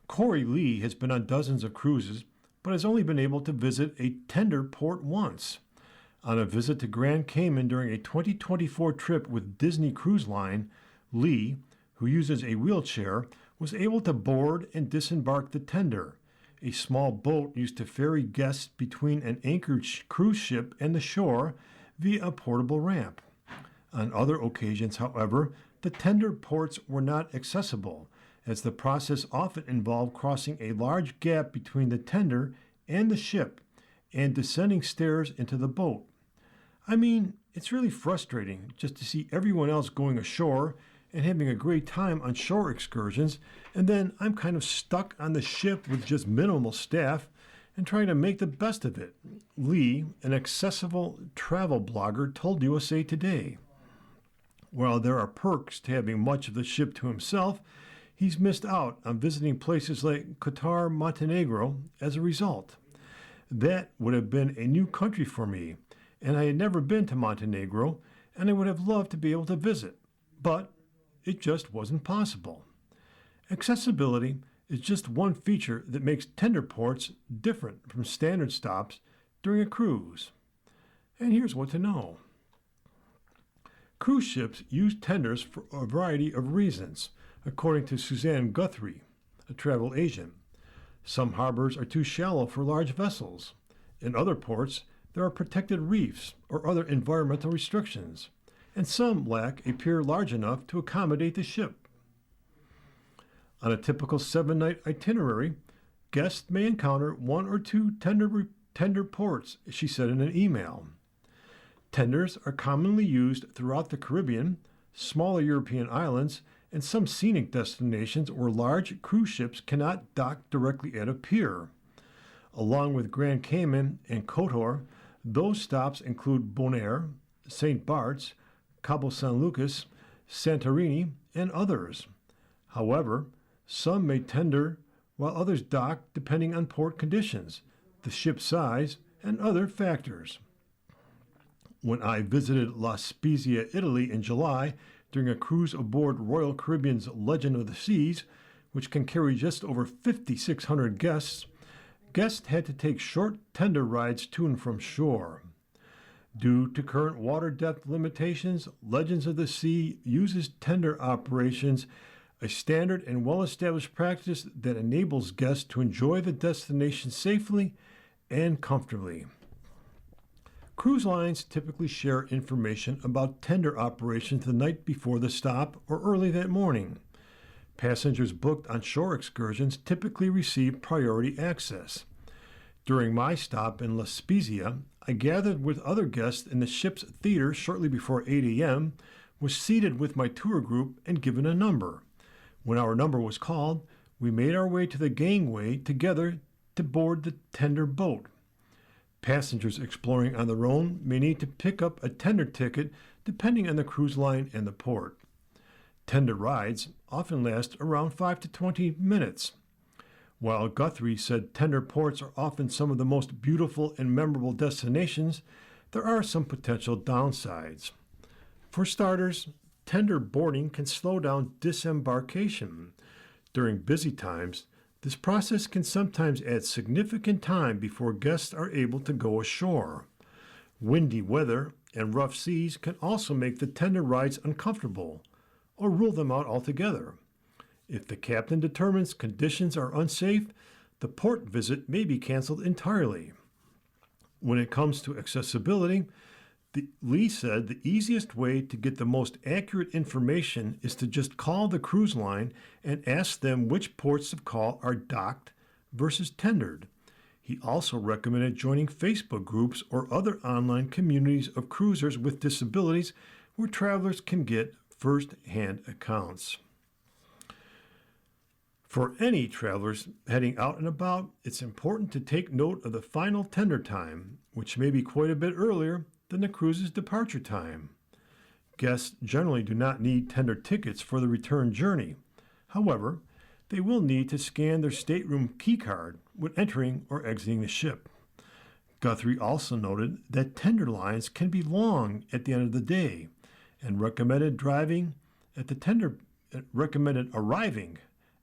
Corey Lee has been on dozens of cruises, but has only been able to visit a tender port once. On a visit to Grand Cayman during a 2024 trip with Disney Cruise Line, Lee, who uses a wheelchair, was able to board and disembark the tender, a small boat used to ferry guests between an anchored cruise ship and the shore via a portable ramp. On other occasions, however, the tender ports were not accessible, as the process often involved crossing a large gap between the tender and the ship and descending stairs into the boat. I mean, it's really frustrating just to see everyone else going ashore and having a great time on shore excursions, and then I'm kind of stuck on the ship with just minimal staff and trying to make the best of it, Lee, an accessible travel blogger, told USA Today. While there are perks to having much of the ship to himself, he's missed out on visiting places like Qatar, Montenegro as a result. That would have been a new country for me, and I had never been to Montenegro, and I would have loved to be able to visit, but it just wasn't possible. Accessibility is just one feature that makes tender ports different from standard stops during a cruise. And here's what to know. Cruise ships use tenders for a variety of reasons, according to Suzanne Guthrie, a travel agent. Some harbors are too shallow for large vessels. In other ports, there are protected reefs or other environmental restrictions, and some lack a pier large enough to accommodate the ship. On a typical 7-night itinerary, guests may encounter one or two tender ports, she said in an email. Tenders are commonly used throughout the Caribbean, smaller European islands, and some scenic destinations where large cruise ships cannot dock directly at a pier. Along with Grand Cayman and Kotor, those stops include Bonaire, St. Bart's, Cabo San Lucas, Santorini, and others. However, some may tender while others dock depending on port conditions, the ship size, and other factors. When I visited La Spezia, Italy in July during a cruise aboard Royal Caribbean's Legend of the Seas, which can carry just over 5,600 guests, guests had to take short tender rides to and from shore. Due to current water depth limitations, Legends of the Sea uses tender operations, a standard and well-established practice that enables guests to enjoy the destination safely and comfortably. Cruise lines typically share information about tender operations the night before the stop or early that morning. Passengers booked on shore excursions typically receive priority access. During my stop in La Spezia, I gathered with other guests in the ship's theater shortly before 8 a.m., was seated with my tour group and given a number. When our number was called, we made our way to the gangway together to board the tender boat. Passengers exploring on their own may need to pick up a tender ticket depending on the cruise line and the port. Tender rides often last around 5 to 20 minutes. While Guthrie said tender ports are often some of the most beautiful and memorable destinations, there are some potential downsides. For starters, tender boarding can slow down disembarkation. During busy times, this process can sometimes add significant time before guests are able to go ashore. Windy weather and rough seas can also make the tender rides uncomfortable or rule them out altogether. If the captain determines conditions are unsafe, the port visit may be canceled entirely. When it comes to accessibility, Lee said the easiest way to get the most accurate information is to just call the cruise line and ask them which ports of call are docked versus tendered. He also recommended joining Facebook groups or other online communities of cruisers with disabilities where travelers can get first-hand accounts. For any travelers heading out and about, it's important to take note of the final tender time, which may be quite a bit earlier than the cruise's departure time. Guests generally do not need tender tickets for the return journey. However, they will need to scan their stateroom keycard when entering or exiting the ship. Guthrie also noted that tender lines can be long at the end of the day and recommended arriving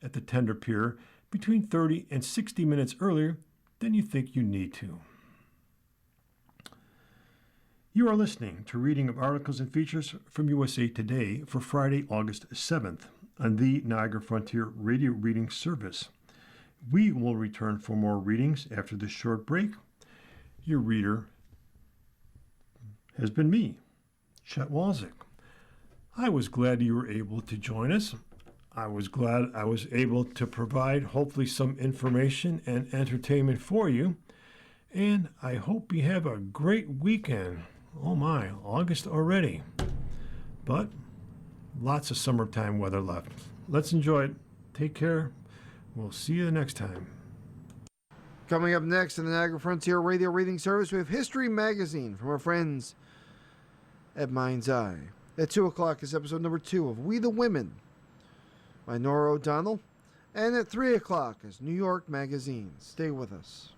at the tender pier between 30 and 60 minutes earlier than you think you need to. You are listening to reading of articles and features from USA Today for Friday, August 7th. on the Niagara Frontier Radio Reading Service. We will return for more readings after this short break. Your reader has been me, Chet Walczyk. I was glad you were able to join us. I was glad I was able to provide hopefully some information and entertainment for you. And I hope you have a great weekend. Oh my, August already. But lots of summertime weather left. Let's enjoy it. Take care. We'll see you next time. Coming up next in the Niagara Frontier Radio Reading Service, we have History Magazine from our friends at Mind's Eye. At 2 o'clock is episode number 2 of We the Women by Nora O'Donnell. And at 3 o'clock is New York Magazine. Stay with us.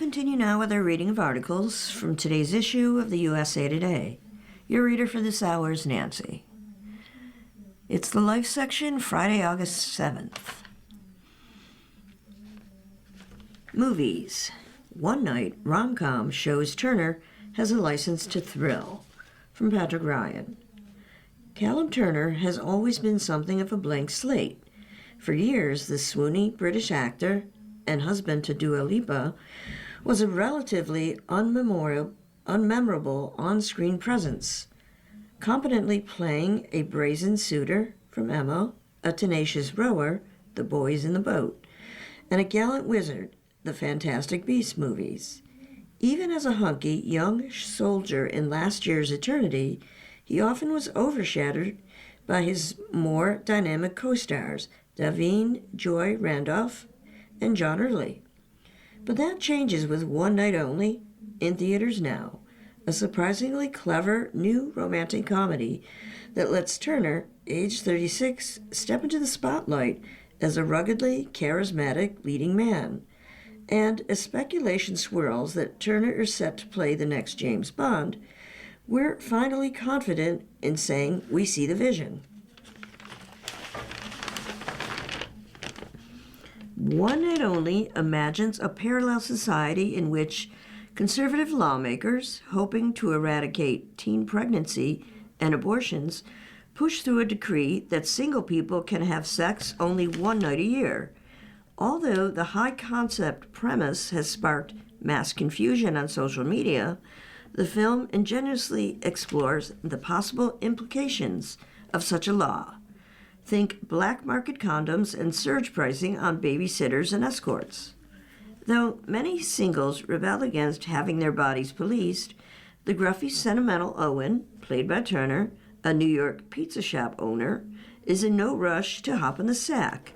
continue now with our reading of articles from today's issue of the USA Today. Your reader for this hour is Nancy. It's the Life section, Friday, August 7th. Movies. One night, rom-com shows Turner has a license to thrill. From Patrick Ryan. Callum Turner has always been something of a blank slate. For years, the swoony British actor and husband to Dua Lipa was a relatively unmemorable on-screen presence, competently playing a brazen suitor from Emma, a tenacious rower, The Boys in the Boat, and a gallant wizard, the Fantastic Beasts movies. Even as a hunky young soldier in last year's Eternity, he often was overshadowed by his more dynamic co-stars, Davine Joy Randolph and John Early. But that changes with One Night Only, in theaters now, a surprisingly clever new romantic comedy that lets Turner, age 36, step into the spotlight as a ruggedly charismatic leading man. And as speculation swirls that Turner is set to play the next James Bond, we're finally confident in saying we see the vision. One Night Only imagines a parallel society in which conservative lawmakers, hoping to eradicate teen pregnancy and abortions, push through a decree that single people can have sex only one night a year. Although the high-concept premise has sparked mass confusion on social media, the film ingeniously explores the possible implications of such a law. Think black market condoms and surge pricing on babysitters and escorts. Though many singles rebel against having their bodies policed, the gruffy, sentimental Owen, played by Turner, a New York pizza shop owner, is in no rush to hop in the sack.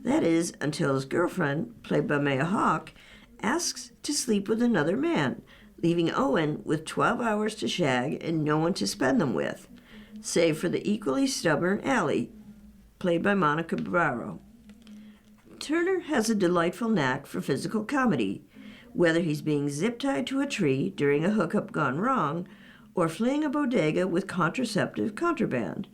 That is, until his girlfriend, played by Maya Hawke, asks to sleep with another man, leaving Owen with 12 hours to shag and no one to spend them with, save for the equally stubborn Allie, played by Monica Barro. Turner has a delightful knack for physical comedy, whether he's being zip-tied to a tree during a hookup gone wrong or fleeing a bodega with contraceptive contraband.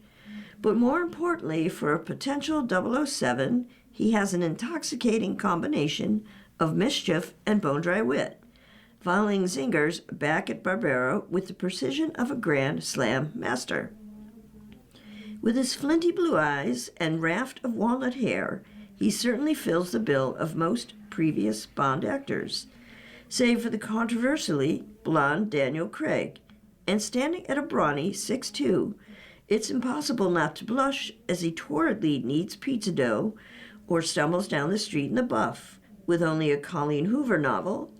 But more importantly, for a potential 007, he has an intoxicating combination of mischief and bone-dry wit, filing zingers back at Barbero with the precision of a Grand Slam master. With his flinty blue eyes and raft of walnut hair, he certainly fills the bill of most previous Bond actors, save for the controversially blonde Daniel Craig. And standing at a brawny 6'2", it's impossible not to blush as he torridly kneads pizza dough or stumbles down the street in the buff, with only a Colleen Hoover novel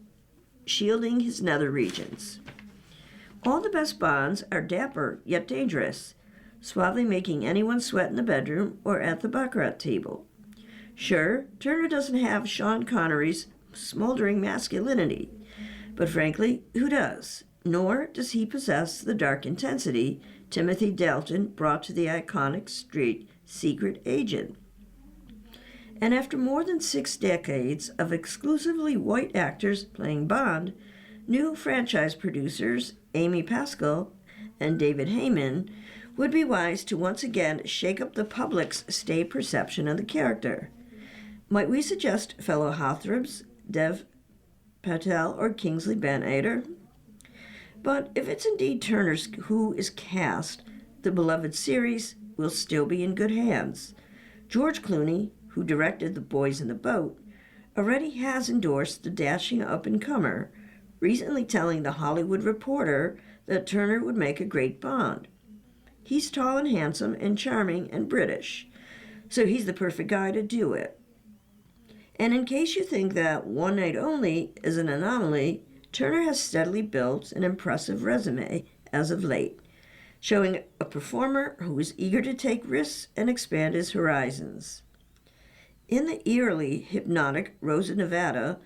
shielding his nether regions. All the best Bonds are dapper yet dangerous, suavely making anyone sweat in the bedroom or at the baccarat table. Sure, Turner doesn't have Sean Connery's smoldering masculinity, but frankly, who does? Nor does he possess the dark intensity Timothy Dalton brought to the iconic street secret agent. And after more than 6 decades of exclusively white actors playing Bond, new franchise producers Amy Pascal and David Heyman would be wise to once again shake up the public's stale perception of the character. Might we suggest fellow heartthrobs Dev Patel or Kingsley Ben-Adir? But if it's indeed Turner who is cast, the beloved series will still be in good hands. George Clooney, who directed The Boys in the Boat, already has endorsed the dashing up-and-comer, recently telling The Hollywood Reporter that Turner would make a great Bond. He's tall and handsome and charming and British, so he's the perfect guy to do it. And in case you think that One Night Only is an anomaly, Turner has steadily built an impressive resume as of late, showing a performer who is eager to take risks and expand his horizons. In the eerily hypnotic Rosa Nevada,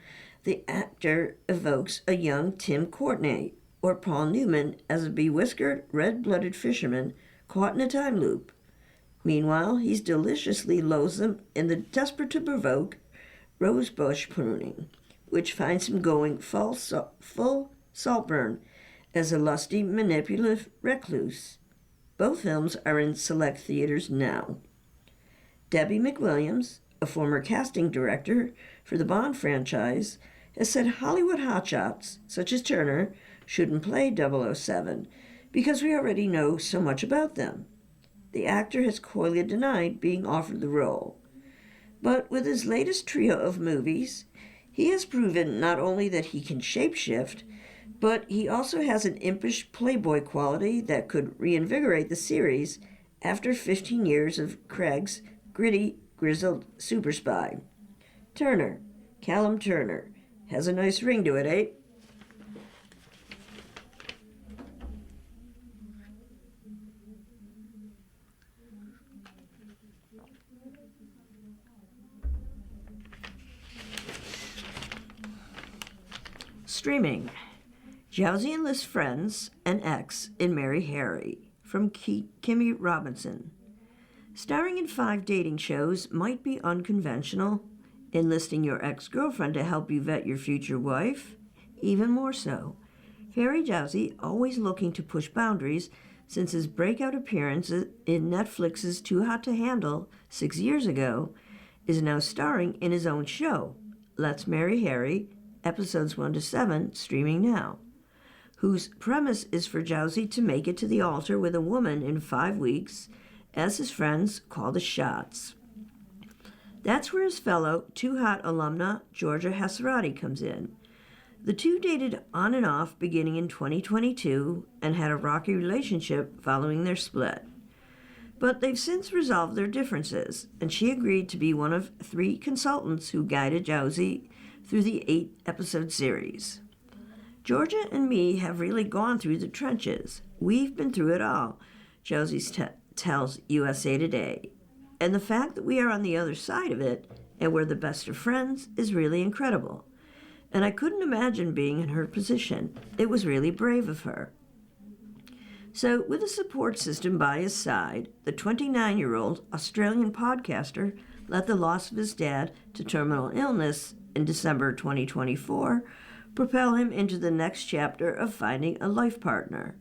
the actor evokes a young Tim Courtenay, or Paul Newman as a bewhiskered, red-blooded fisherman caught in a time loop. Meanwhile, he's deliciously loathsome in the desperate to provoke rosebush pruning, which finds him going full Saltburn as a lusty, manipulative recluse. Both films are in select theaters now. Debbie McWilliams, a former casting director for the Bond franchise, has said Hollywood hotshots, such as Turner, shouldn't play 007 because we already know so much about them. The actor has coyly denied being offered the role. But with his latest trio of movies, he has proven not only that he can shapeshift, but he also has an impish playboy quality that could reinvigorate the series after 15 years of Craig's gritty, grizzled super spy. Turner, Callum Turner, has a nice ring to it, eh? Streaming. Jowsey enlists friends and ex in Mary Harry from Kimmy Robinson. Starring in 5 dating shows might be unconventional. Enlisting your ex-girlfriend to help you vet your future wife, even more so. Harry Jowsey, always looking to push boundaries since his breakout appearance in Netflix's Too Hot to Handle 6 years ago, is now starring in his own show, Let's Marry Harry, episodes 1 to 7, streaming now, whose premise is for Jowsey to make it to the altar with a woman in 5 weeks, as his friends call the shots. That's where his fellow Too Hot alumna Georgia Hesserati comes in. The two dated on and off beginning in 2022 and had a rocky relationship following their split. But they've since resolved their differences, and she agreed to be one of 3 consultants who guided Jowsey through the 8-episode series. Georgia and me have really gone through the trenches. We've been through it all, Jowsey tells USA Today. And the fact that we are on the other side of it and we're the best of friends is really incredible. And I couldn't imagine being in her position. It was really brave of her. So, with a support system by his side, the 29-year-old Australian podcaster let the loss of his dad to terminal illness in December 2024 propel him into the next chapter of finding a life partner.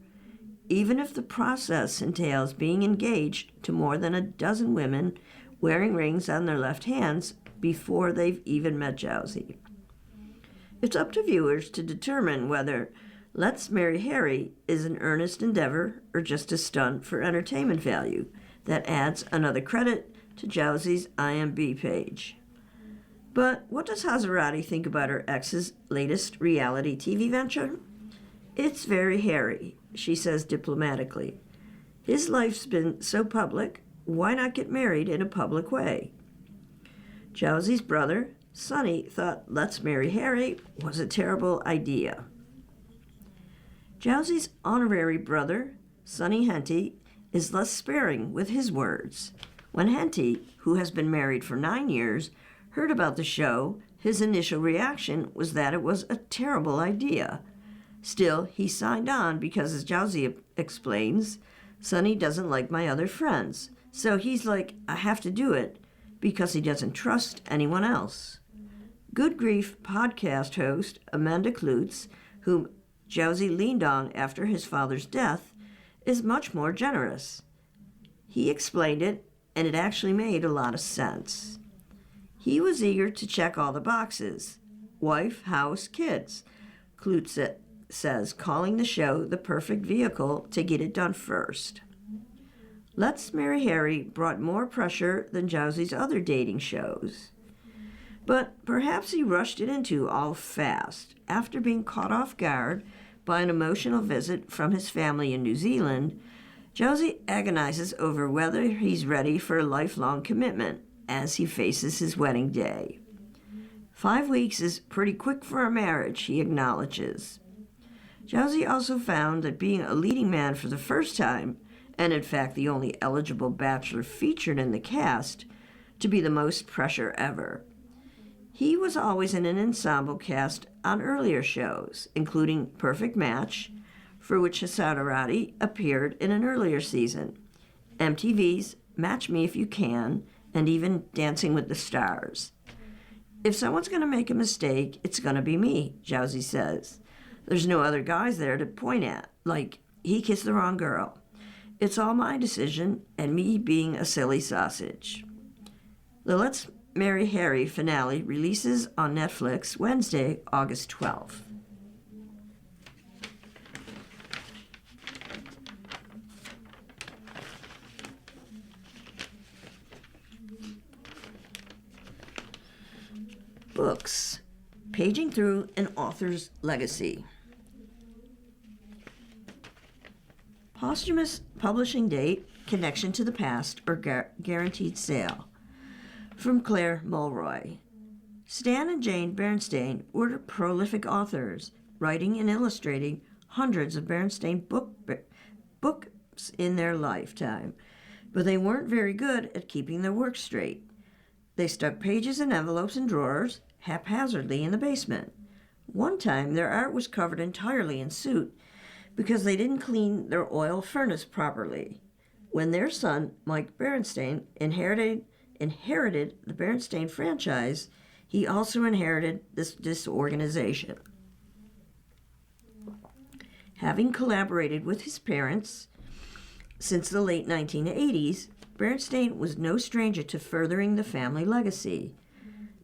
Even if the process entails being engaged to more than a dozen women wearing rings on their left hands before they've even met Jowsey. It's up to viewers to determine whether Let's Marry Harry is an earnest endeavor or just a stunt for entertainment value that adds another credit to Jowsey's IMDb page. But what does Hesserati think about her ex's latest reality TV venture? It's very hairy, she says diplomatically. His life's been so public, why not get married in a public way? Jowsey's brother, Sonny, thought Let's Marry Harry was a terrible idea. Jowsey's honorary brother, Sonny Henty, is less sparing with his words. When Henty, who has been married for 9 years, heard about the show, his initial reaction was that it was a terrible idea. Still, he signed on because, as Jowsey explains, Sonny doesn't like my other friends. So he's like, I have to do it because he doesn't trust anyone else. Good Grief podcast host Amanda Klutz, whom Jowsey leaned on after his father's death, is much more generous. He explained it, and it actually made a lot of sense. He was eager to check all the boxes. Wife, house, kids, Klutz says, calling the show the perfect vehicle to get it done first. Let's Marry Harry brought more pressure than Jowsey's other dating shows. But perhaps he rushed it into all fast after being caught off guard by an emotional visit from his family in New Zealand. Jowsey agonizes over whether he's ready for a lifelong commitment as he faces his wedding day. 5 weeks is pretty quick for a marriage, he acknowledges. Jowsey also found that being a leading man for the first time, and in fact the only eligible bachelor featured in the cast, to be the most pressure ever. He was always in an ensemble cast on earlier shows, including Perfect Match, for which Hesserati appeared in an earlier season, MTV's Match Me If You Can, and even Dancing with the Stars. If someone's going to make a mistake, it's going to be me, Jousey says. There's no other guys there to point at, like, he kissed the wrong girl. It's all my decision and me being a silly sausage. The Let's Marry Harry finale releases on Netflix Wednesday, August 12th. Books. Paging through an author's legacy. Posthumous publishing date, connection to the past, or guaranteed sale. From Claire Mulroy. Stan and Jane Berenstain were prolific authors, writing and illustrating hundreds of Berenstain books in their lifetime, but they weren't very good at keeping their work straight. They stuck pages in envelopes and drawers haphazardly in the basement. One time, their art was covered entirely in soot because they didn't clean their oil furnace properly. When their son, Mike Berenstain, inherited the Berenstain franchise, he also inherited this disorganization. Having collaborated with his parents since the late 1980s, Berenstain was no stranger to furthering the family legacy.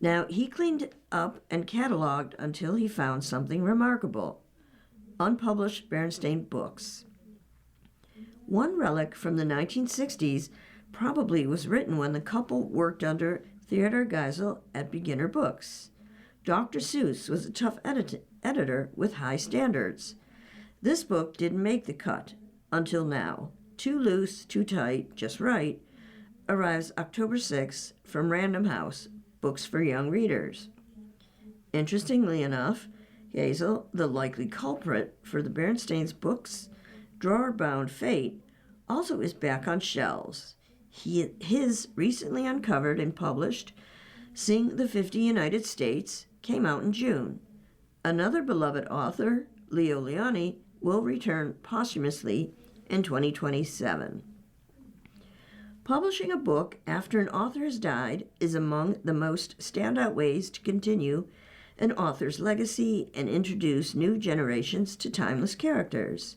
Now, he cleaned up and cataloged until he found something remarkable: unpublished Berenstain books. One relic from the 1960s probably was written when the couple worked under Theodor Geisel at Beginner Books. Dr. Seuss was a tough editor with high standards. This book didn't make the cut until now. Too Loose, Too Tight, Just Right arrives October 6th from Random House, Books for Young Readers. Interestingly enough, Geisel, the likely culprit for the Berenstain's books' drawer-bound fate, also is back on shelves. His recently uncovered and published Sing the 50 United States came out in June. Another beloved author, Leo Lionni, will return posthumously in 2027. Publishing a book after an author has died is among the most standout ways to continue an author's legacy and introduce new generations to timeless characters.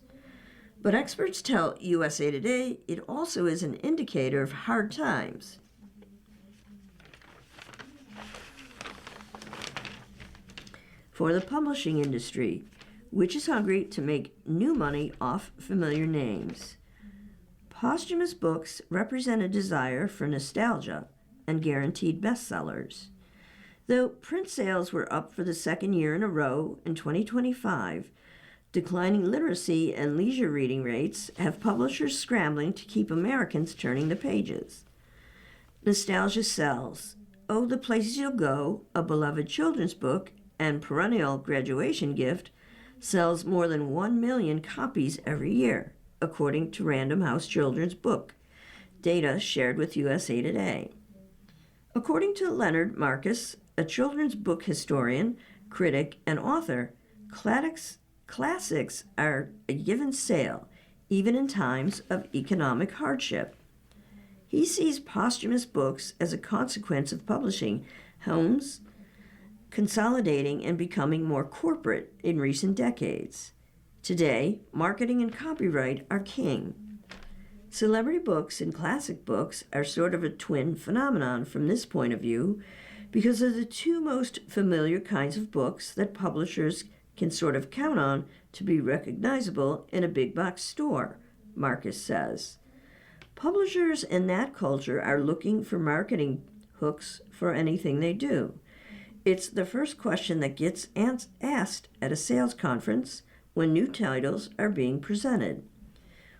But experts tell USA Today it also is an indicator of hard times. For the publishing industry, which is hungry to make new money off familiar names. Posthumous books represent a desire for nostalgia and guaranteed bestsellers. Though print sales were up for the second year in a row in 2025, declining literacy and leisure reading rates have publishers scrambling to keep Americans turning the pages. Nostalgia sells. Oh, the Places You'll Go, a beloved children's book and perennial graduation gift, sells more than 1 million copies every year, according to Random House Children's Book, data shared with USA Today. According to Leonard Marcus, a children's book historian, critic, and author, classics are a given sale, even in times of economic hardship. He sees posthumous books as a consequence of publishing homes consolidating and becoming more corporate in recent decades. Today, marketing and copyright are king. Celebrity books and classic books are sort of a twin phenomenon from this point of view because they're the two most familiar kinds of books that publishers can sort of count on to be recognizable in a big box store, Marcus says. Publishers in that culture are looking for marketing hooks for anything they do. It's the first question that gets asked at a sales conference when new titles are being presented.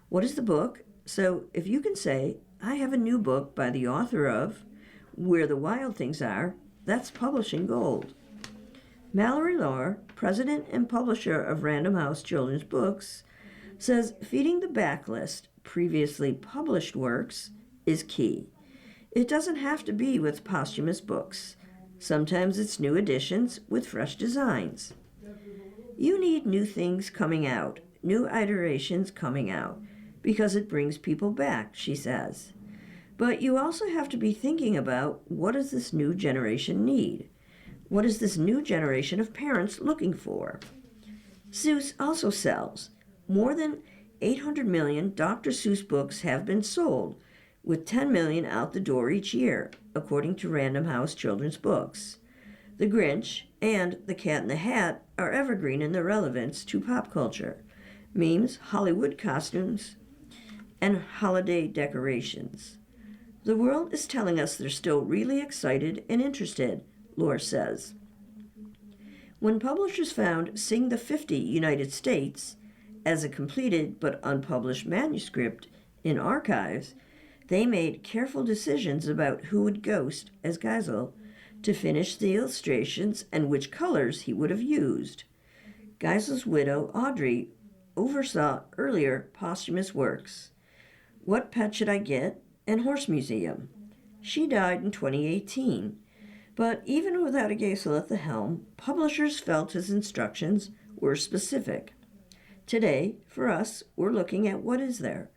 What is the book? So if you can say, I have a new book by the author of Where the Wild Things Are, that's publishing gold. Mallory Lohr, president and publisher of Random House Children's Books, says feeding the backlist, previously published works, is key. It doesn't have to be with posthumous books. Sometimes it's new editions with fresh designs. You need new things coming out, new iterations coming out, because it brings people back, she says. But you also have to be thinking about what does this new generation need? What is this new generation of parents looking for? Seuss also sells. More than 800 million Dr. Seuss books have been sold, with 10 million out the door each year, according to Random House Children's Books. The Grinch and The Cat in the Hat are evergreen in their relevance to pop culture. Memes, Hollywood costumes, and holiday decorations. The world is telling us they're still really excited and interested, Lore says. When publishers found Sing the 50 United States as a completed but unpublished manuscript in archives, they made careful decisions about who would ghost as Geisel to finish the illustrations and which colors he would have used. Geisel's widow, Audrey, oversaw earlier posthumous works, What Pet Should I Get? And Horse Museum. She died in 2018, but even without a Geisel at the helm, publishers felt his instructions were specific. Today, for us, we're looking at what is there.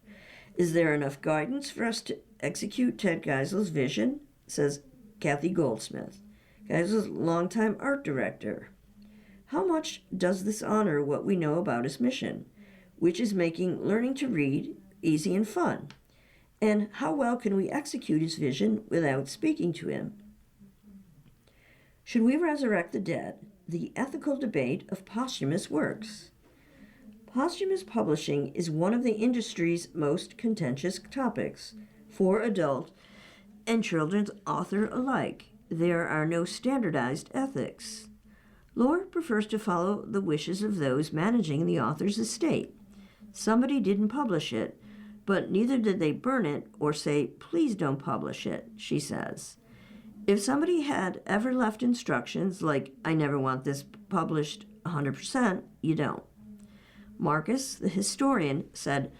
Is there enough guidance for us to execute Ted Geisel's vision? Says Kathy Goldsmith, Geisel's longtime art director. How much does this honor what we know about his mission, which is making learning to read easy and fun? And how well can we execute his vision without speaking to him? Should we resurrect the dead? The ethical debate of posthumous works. Posthumous publishing is one of the industry's most contentious topics for adult and children's author alike. There are no standardized ethics. Lore prefers to follow the wishes of those managing the author's estate. Somebody didn't publish it, but neither did they burn it or say, please don't publish it, she says. If somebody had ever left instructions like, I never want this published 100%, you don't. Marcus, the historian, said,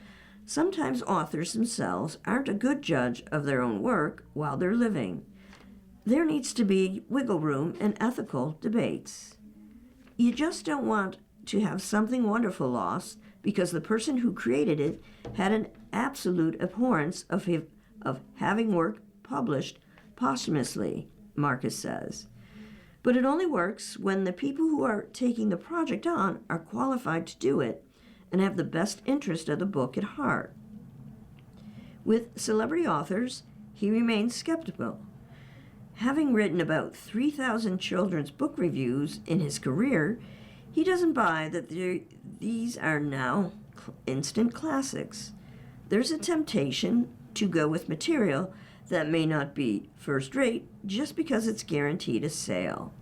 sometimes authors themselves aren't a good judge of their own work while they're living. There needs to be wiggle room in ethical debates. You just don't want to have something wonderful lost because the person who created it had an absolute abhorrence of having work published posthumously, Marcus says. But it only works when the people who are taking the project on are qualified to do it and have the best interest of the book at heart. With celebrity authors, he remains skeptical. Having written about 3,000 children's book reviews in his career, he doesn't buy that these are now instant classics. There's a temptation to go with material that may not be first-rate just because it's guaranteed a sale.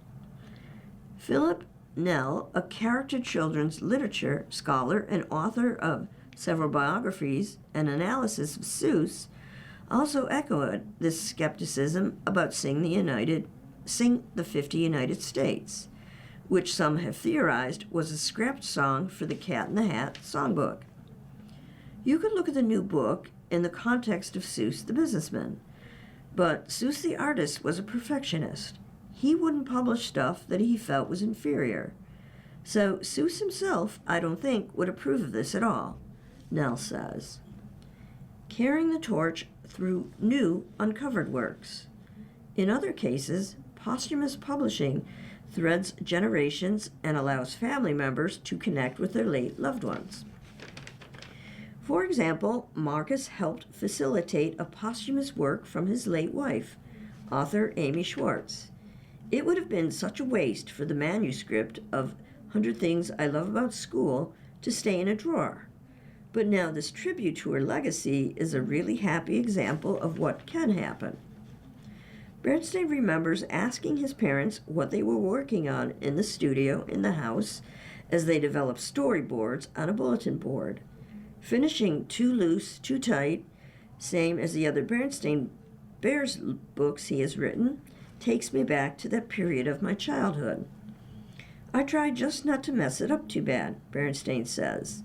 Philip Nell, a character children's literature scholar and author of several biographies and analysis of Seuss, also echoed this skepticism about Sing the 50 United States, which some have theorized was a scrapped song for the Cat in the Hat songbook. You could look at the new book in the context of Seuss the businessman, but Seuss the artist was a perfectionist. He wouldn't publish stuff that he felt was inferior. So Seuss himself, I don't think, would approve of this at all, Nell says. Carrying the torch through new uncovered works. In other cases, posthumous publishing threads generations and allows family members to connect with their late loved ones. For example, Marcus helped facilitate a posthumous work from his late wife, author Amy Schwartz. It would have been such a waste for the manuscript of 100 Things I Love About School to stay in a drawer. But now this tribute to her legacy is a really happy example of what can happen. Bernstein remembers asking his parents what they were working on in the studio in the house as they developed storyboards on a bulletin board. Finishing Too Loose, Too Tight, same as the other Bernstein Bears books he has written, takes me back to that period of my childhood. I try just not to mess it up too bad, Bernstein says.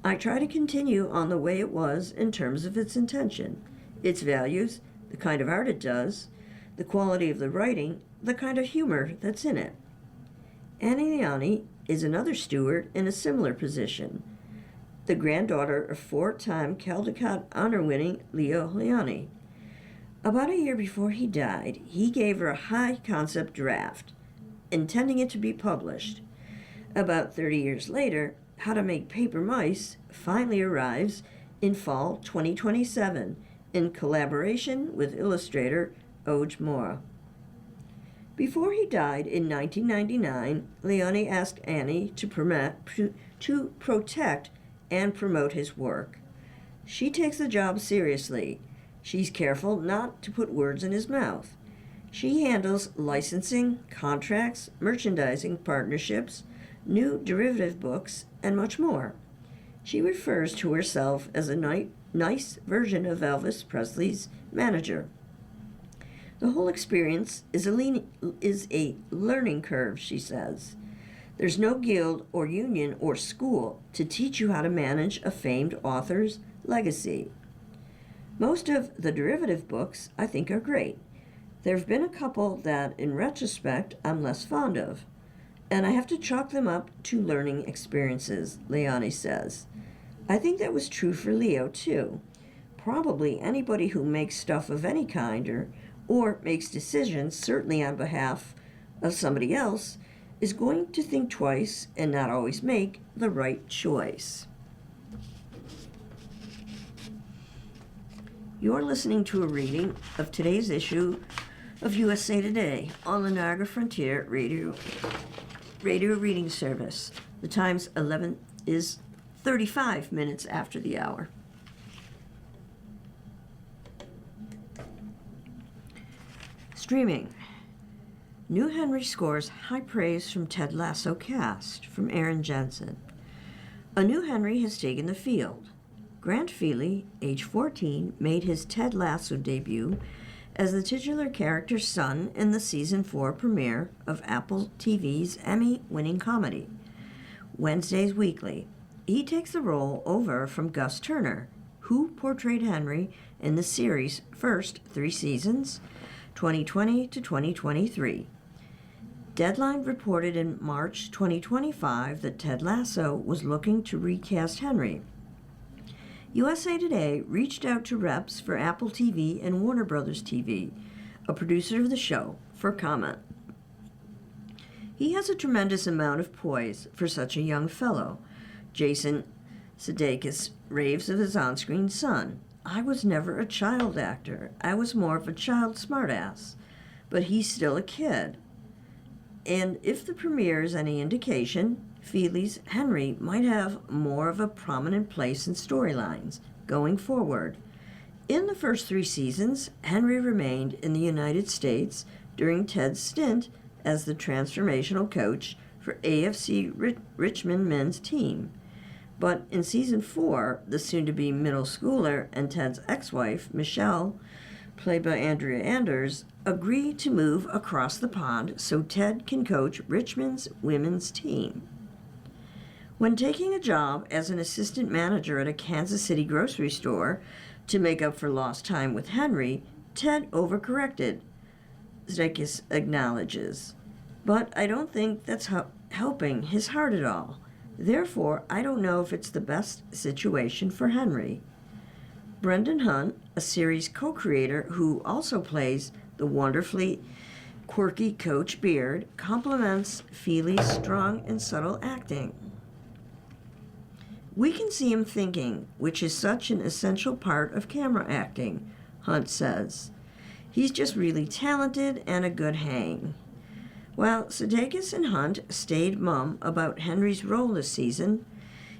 I try to continue on the way it was in terms of its intention, its values, the kind of art it does, the quality of the writing, the kind of humor that's in it. Annie Liani is another steward in a similar position, the granddaughter of four-time Caldecott honor-winning Leo Liani. About a year before he died, he gave her a high-concept draft, intending it to be published. About 30 years later, How to Make Paper Mice finally arrives in fall 2027 in collaboration with illustrator Oj Mora. Before he died in 1999, Leone asked Annie to protect and promote his work. She takes the job seriously. She's careful not to put words in his mouth. She handles licensing, contracts, merchandising partnerships, new derivative books, and much more. She refers to herself as a nice version of Elvis Presley's manager. The whole experience is a learning curve, she says. There's no guild or union or school to teach you how to manage a famed author's legacy. Most of the derivative books I think are great. There have been a couple that, in retrospect, I'm less fond of, and I have to chalk them up to learning experiences, Leone says. I think that was true for Leo, too. Probably anybody who makes stuff of any kind or makes decisions, certainly on behalf of somebody else, is going to think twice and not always make the right choice. You're listening to a reading of today's issue of USA Today on the Niagara Frontier Radio Reading Service. The time's 35 minutes after the hour. Streaming. New Henry scores high praise from Ted Lasso cast, from Aaron Jensen. A new Henry has taken the field. Grant Feely, age 14, made his Ted Lasso debut as the titular character's son in the season 4 premiere of Apple TV's Emmy-winning comedy, Wednesdays Weekly. He takes the role over from Gus Turner, who portrayed Henry in the series' first 3 seasons, 2020 to 2023. Deadline reported in March 2025 that Ted Lasso was looking to recast Henry. USA Today reached out to reps for Apple TV and Warner Brothers TV, a producer of the show, for comment. He has a tremendous amount of poise for such a young fellow. Jason Sudeikis raves of his on-screen son. I was never a child actor. I was more of a child smartass. But he's still a kid. And if the premiere is any indication, Feely's Henry might have more of a prominent place in storylines going forward. In the first 3 seasons, Henry remained in the United States during Ted's stint as the transformational coach for AFC Richmond men's team. But in season 4, the soon-to-be middle schooler and Ted's ex-wife, Michelle, played by Andrea Anders, agree to move across the pond so Ted can coach Richmond's women's team. When taking a job as an assistant manager at a Kansas City grocery store to make up for lost time with Henry, Ted overcorrected, Sudeikis acknowledges. But I don't think that's helping his heart at all. Therefore, I don't know if it's the best situation for Henry. Brendan Hunt, a series co-creator who also plays the wonderfully quirky Coach Beard, compliments Feely's strong and subtle acting. We can see him thinking, which is such an essential part of camera acting, Hunt says. He's just really talented and a good hang. While Sudeikis and Hunt stayed mum about Henry's role this season,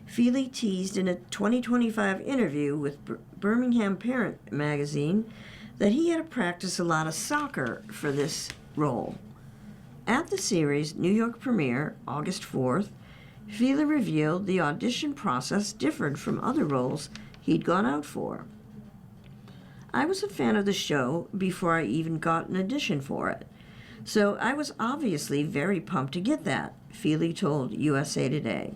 Feely teased in a 2025 interview with Birmingham Parent magazine that he had to practice a lot of soccer for this role. At the series' New York premiere, August 4th, Feely revealed the audition process differed from other roles he'd gone out for. I was a fan of the show before I even got an audition for it, so I was obviously very pumped to get that, Feely told USA Today.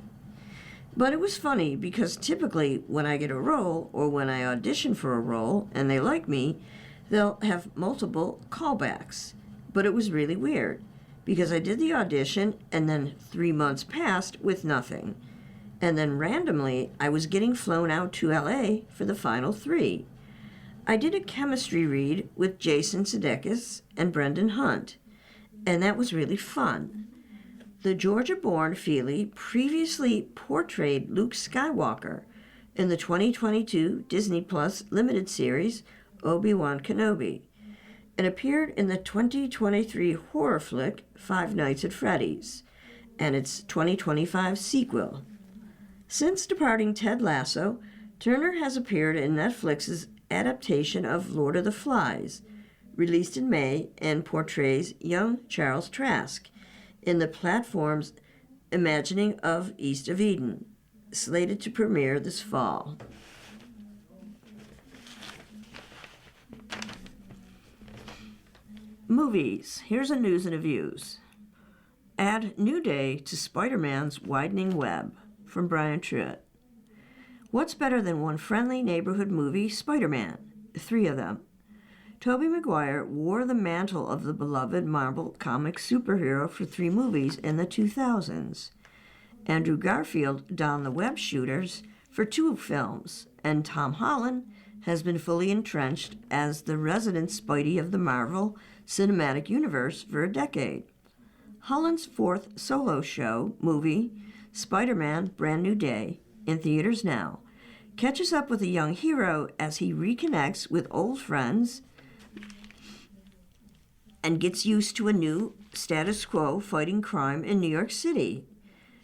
But it was funny because typically when I get a role or when I audition for a role and they like me, they'll have multiple callbacks. But it was really weird because I did the audition and then 3 months passed with nothing. And then randomly I was getting flown out to LA for the final 3. I did a chemistry read with Jason Sudeikis and Brendan Hunt. and that was really fun. The Georgia-born Feely previously portrayed Luke Skywalker in the 2022 Disney Plus limited series Obi-Wan Kenobi, and appeared in the 2023 horror flick Five Nights at Freddy's and its 2025 sequel. Since departing Ted Lasso, Turner has appeared in Netflix's adaptation of Lord of the Flies, released in May, and portrays young Charles Trask in the platform's Imagining of East of Eden, slated to premiere this fall. Movies. Here's a news and a views. Add New Day to Spider-Man's Widening Web, from Brian Truitt. What's better than one friendly neighborhood movie, Spider-Man? 3 of them. Tobey Maguire wore the mantle of the beloved Marvel Comics superhero for 3 movies in the 2000s. Andrew Garfield donned the web shooters for 2 films, and Tom Holland has been fully entrenched as the resident Spidey of the Marvel Cinematic Universe for a decade. Holland's 4th solo show, movie, Spider-Man Brand New Day, in theaters now, catches up with a young hero as he reconnects with old friends and gets used to a new status quo fighting crime in New York City.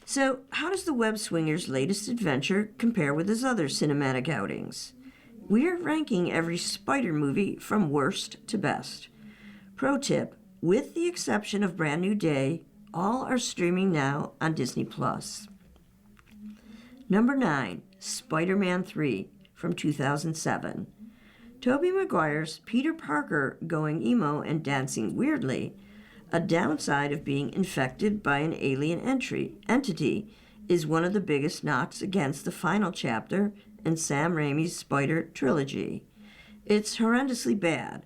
So, how does the Web Swinger's latest adventure compare with his other cinematic outings? We're ranking every Spider movie from worst to best. Pro tip, with the exception of Brand New Day, all are streaming now on Disney+. Number 9, Spider-Man 3, from 2007. Tobey Maguire's Peter Parker going emo and dancing weirdly, a downside of being infected by an alien entity, is one of the biggest knocks against the final chapter in Sam Raimi's Spider trilogy. It's horrendously bad,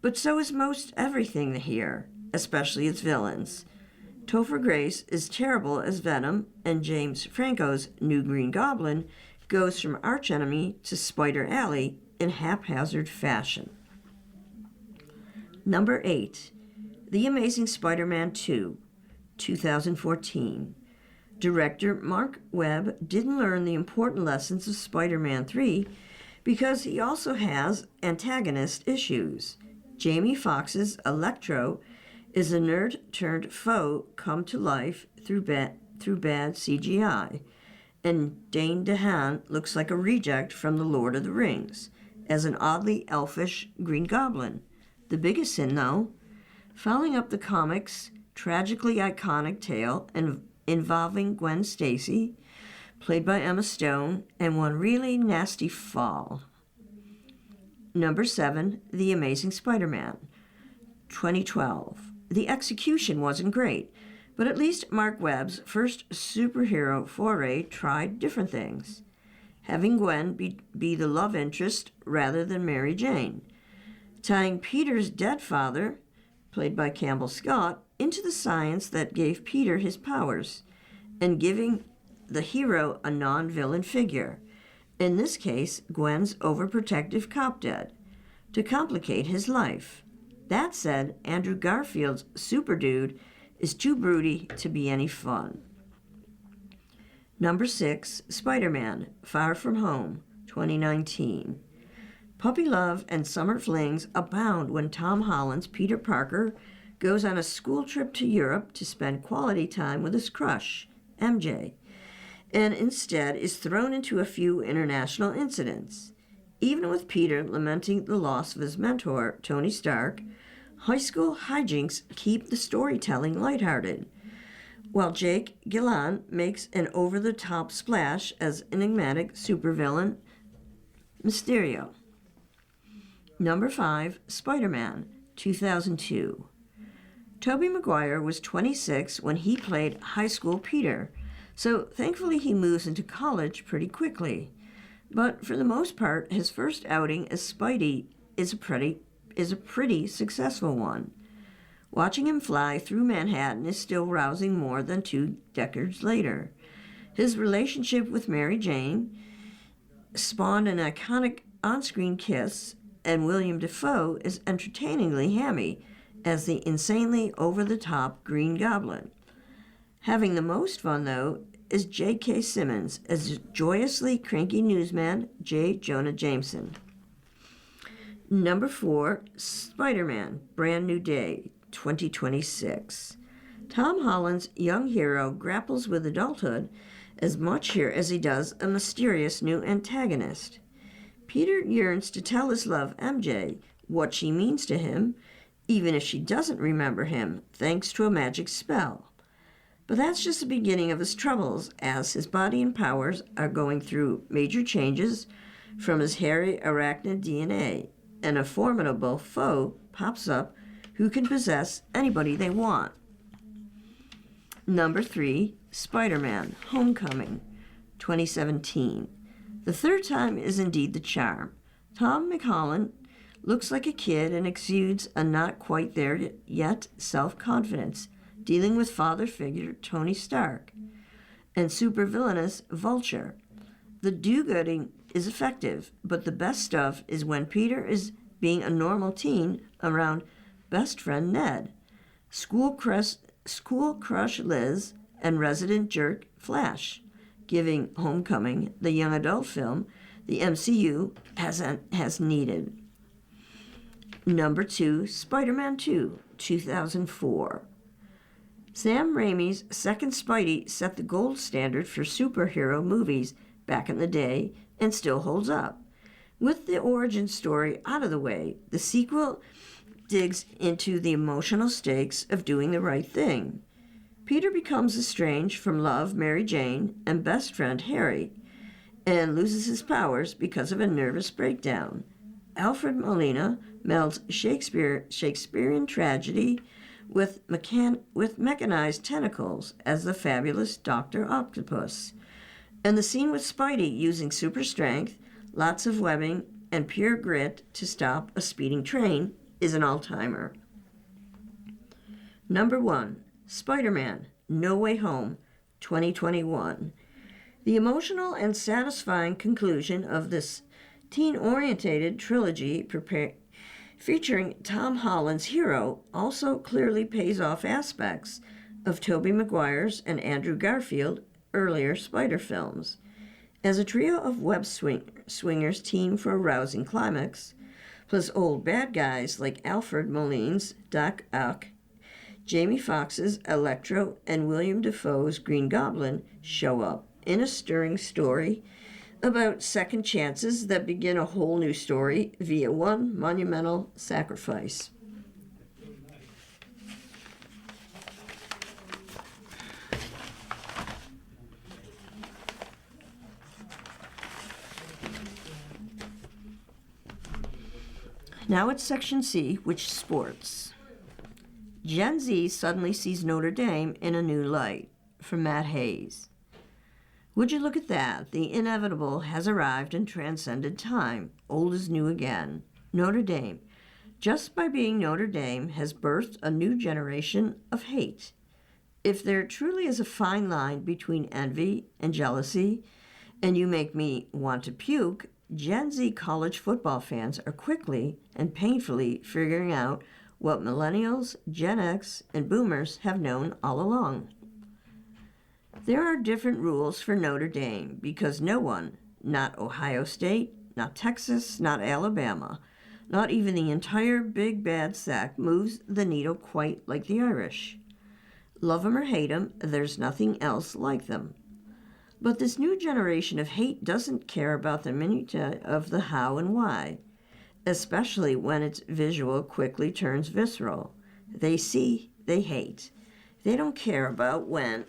but so is most everything here, especially its villains. Topher Grace is terrible as Venom, and James Franco's New Green Goblin goes from archenemy to Spider Alley in haphazard fashion. Number 8, The Amazing Spider-Man 2, 2014. Director Mark Webb didn't learn the important lessons of Spider-Man 3 because he also has antagonist issues. Jamie Foxx's Electro is a nerd-turned-foe come to life through bad CGI, and Dane DeHaan looks like a reject from The Lord of the Rings as an oddly elfish Green Goblin. The biggest sin, though, following up the comic's tragically iconic tale involving Gwen Stacy, played by Emma Stone, and one really nasty fall. Number 7, The Amazing Spider-Man, 2012. The execution wasn't great, but at least Mark Webb's first superhero foray tried different things. Having Gwen be the love interest rather than Mary Jane, tying Peter's dead father, played by Campbell Scott, into the science that gave Peter his powers, and giving the hero a non-villain figure, in this case Gwen's overprotective cop dad, to complicate his life. That said, Andrew Garfield's super dude is too broody to be any fun. Number 6, Spider-Man, Far From Home, 2019. Puppy love and summer flings abound when Tom Holland's Peter Parker goes on a school trip to Europe to spend quality time with his crush, MJ, and instead is thrown into a few international incidents. Even with Peter lamenting the loss of his mentor, Tony Stark, high school hijinks keep the storytelling lighthearted, while Jake Gyllenhaal makes an over-the-top splash as enigmatic supervillain Mysterio. Number 5, Spider-Man, 2002. Tobey Maguire was 26 when he played high school Peter, so thankfully he moves into college pretty quickly. But for the most part, his first outing as Spidey is a pretty successful one. Watching him fly through Manhattan is still rousing more than 2 decades later. His relationship with Mary Jane spawned an iconic on-screen kiss, and William Dafoe is entertainingly hammy as the insanely over-the-top Green Goblin. Having the most fun, though, is J.K. Simmons as joyously cranky newsman J. Jonah Jameson. Number 4, Spider-Man, Brand New Day, 2026. Tom Holland's young hero grapples with adulthood as much here as he does a mysterious new antagonist. Peter yearns to tell his love, MJ, what she means to him, even if she doesn't remember him, thanks to a magic spell. But that's just the beginning of his troubles, as his body and powers are going through major changes from his hairy arachnid DNA, and a formidable foe pops up who can possess anybody they want. Number 3, Spider-Man, Homecoming, 2017. The third time is indeed the charm. Tom McHolland looks like a kid and exudes a not quite there yet self-confidence, dealing with father figure Tony Stark and supervillainous Vulture. The do-gooding is effective, but the best stuff is when Peter is being a normal teen around best friend Ned, school crush Liz, and resident jerk Flash, giving Homecoming the young adult film the MCU has needed. Number 2, Spider-Man 2, 2004. Sam Raimi's second Spidey set the gold standard for superhero movies back in the day and still holds up. With the origin story out of the way, the sequel digs into the emotional stakes of doing the right thing. Peter becomes estranged from love Mary Jane and best friend Harry, and loses his powers because of a nervous breakdown. Alfred Molina melds Shakespearean tragedy with mechanized tentacles as the fabulous Dr. Octopus. And the scene with Spidey using super strength, lots of webbing, and pure grit to stop a speeding train is an all-timer. Number 1, Spider-Man, No Way Home, 2021. The emotional and satisfying conclusion of this teen-orientated trilogy featuring Tom Holland's hero also clearly pays off aspects of Tobey Maguire's and Andrew Garfield earlier Spider films. As a trio of web swingers team for a rousing climax, plus old bad guys like Alfred Moline's Doc Ock, Jamie Foxx's Electro, and William Dafoe's Green Goblin show up in a stirring story about second chances that begin a whole new story via one monumental sacrifice. Now it's Section C, which is sports. Gen Z suddenly sees Notre Dame in a new light, from Matt Hayes. Would you look at that? The inevitable has arrived and transcended time. Old is new again. Notre Dame, just by being Notre Dame, has birthed a new generation of hate. If there truly is a fine line between envy and jealousy, and you make me want to puke, Gen Z college football fans are quickly and painfully figuring out what millennials, Gen X, and boomers have known all along. There are different rules for Notre Dame because no one, not Ohio State, not Texas, not Alabama, not even the entire big bad sack moves the needle quite like the Irish. Love 'em or hate 'em, there's nothing else like them. But this new generation of hate doesn't care about the minutiae of the how and why, especially when its visual quickly turns visceral. They see, they hate. They don't care about when.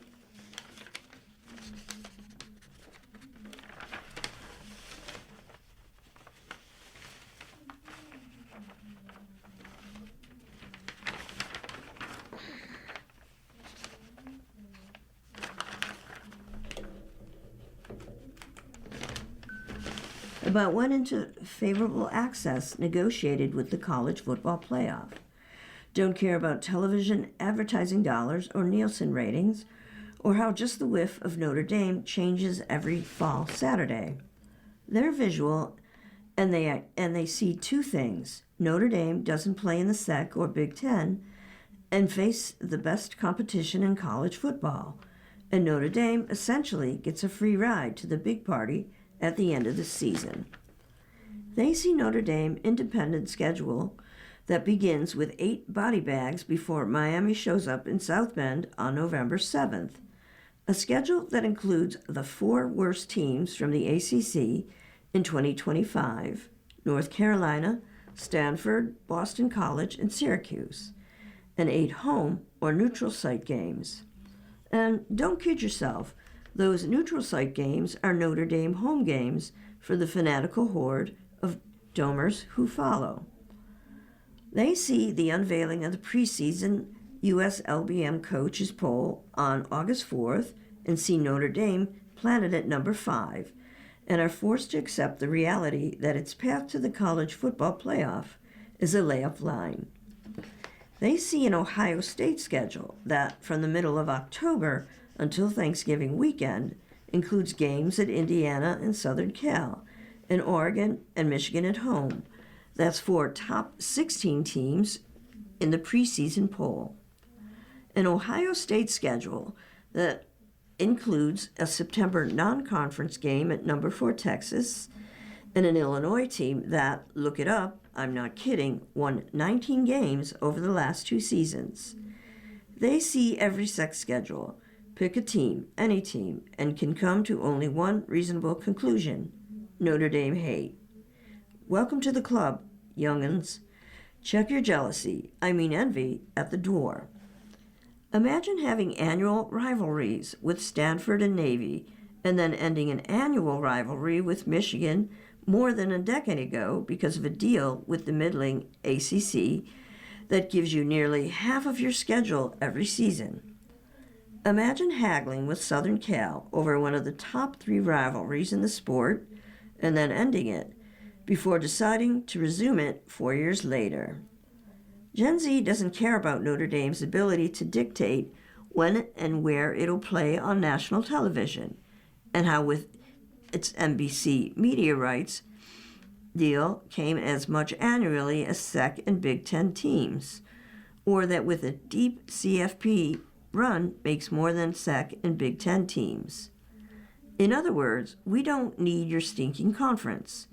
About went into favorable access negotiated with the college football playoff. Don't care about television advertising dollars or Nielsen ratings, or how just the whiff of Notre Dame changes every fall Saturday. Their visual and they see two things. Notre Dame doesn't play in the SEC or Big Ten and face the best competition in college football. And Notre Dame essentially gets a free ride to the big party at the end of the season. They see Notre Dame independent schedule that begins with 8 body bags before Miami shows up in South Bend on November 7th. A schedule that includes the 4 worst teams from the ACC in 2025: North Carolina, Stanford, Boston College, and Syracuse, and 8 home or neutral site games. And don't kid yourself, those neutral site games are Notre Dame home games for the fanatical horde of Domers who follow. They see the unveiling of the preseason USLBM coaches poll on August 4th and see Notre Dame planted at number 5 and are forced to accept the reality that its path to the college football playoff is a layup line. They see an Ohio State schedule that, from the middle of October until Thanksgiving weekend, includes games at Indiana and Southern Cal, and Oregon and Michigan at home. That's 4 top 16 teams in the preseason poll. An Ohio State schedule that includes a September non-conference game at number 4 Texas, and an Illinois team that, look it up, I'm not kidding, won 19 games over the last 2 seasons. They see every SEC schedule, pick a team, any team, and can come to only one reasonable conclusion: Notre Dame hate. Welcome to the club, young'uns. Check your jealousy, I mean envy, at the door. Imagine having annual rivalries with Stanford and Navy, and then ending an annual rivalry with Michigan more than a decade ago because of a deal with the middling ACC that gives you nearly half of your schedule every season. Imagine haggling with Southern Cal over one of the top 3 rivalries in the sport and then ending it before deciding to resume it 4 years later. Gen Z doesn't care about Notre Dame's ability to dictate when and where it'll play on national television, and how with its NBC media rights deal came as much annually as SEC and Big Ten teams, or that with a deep CFP run makes more than SEC and Big Ten teams. In other words, we don't need your stinking conference.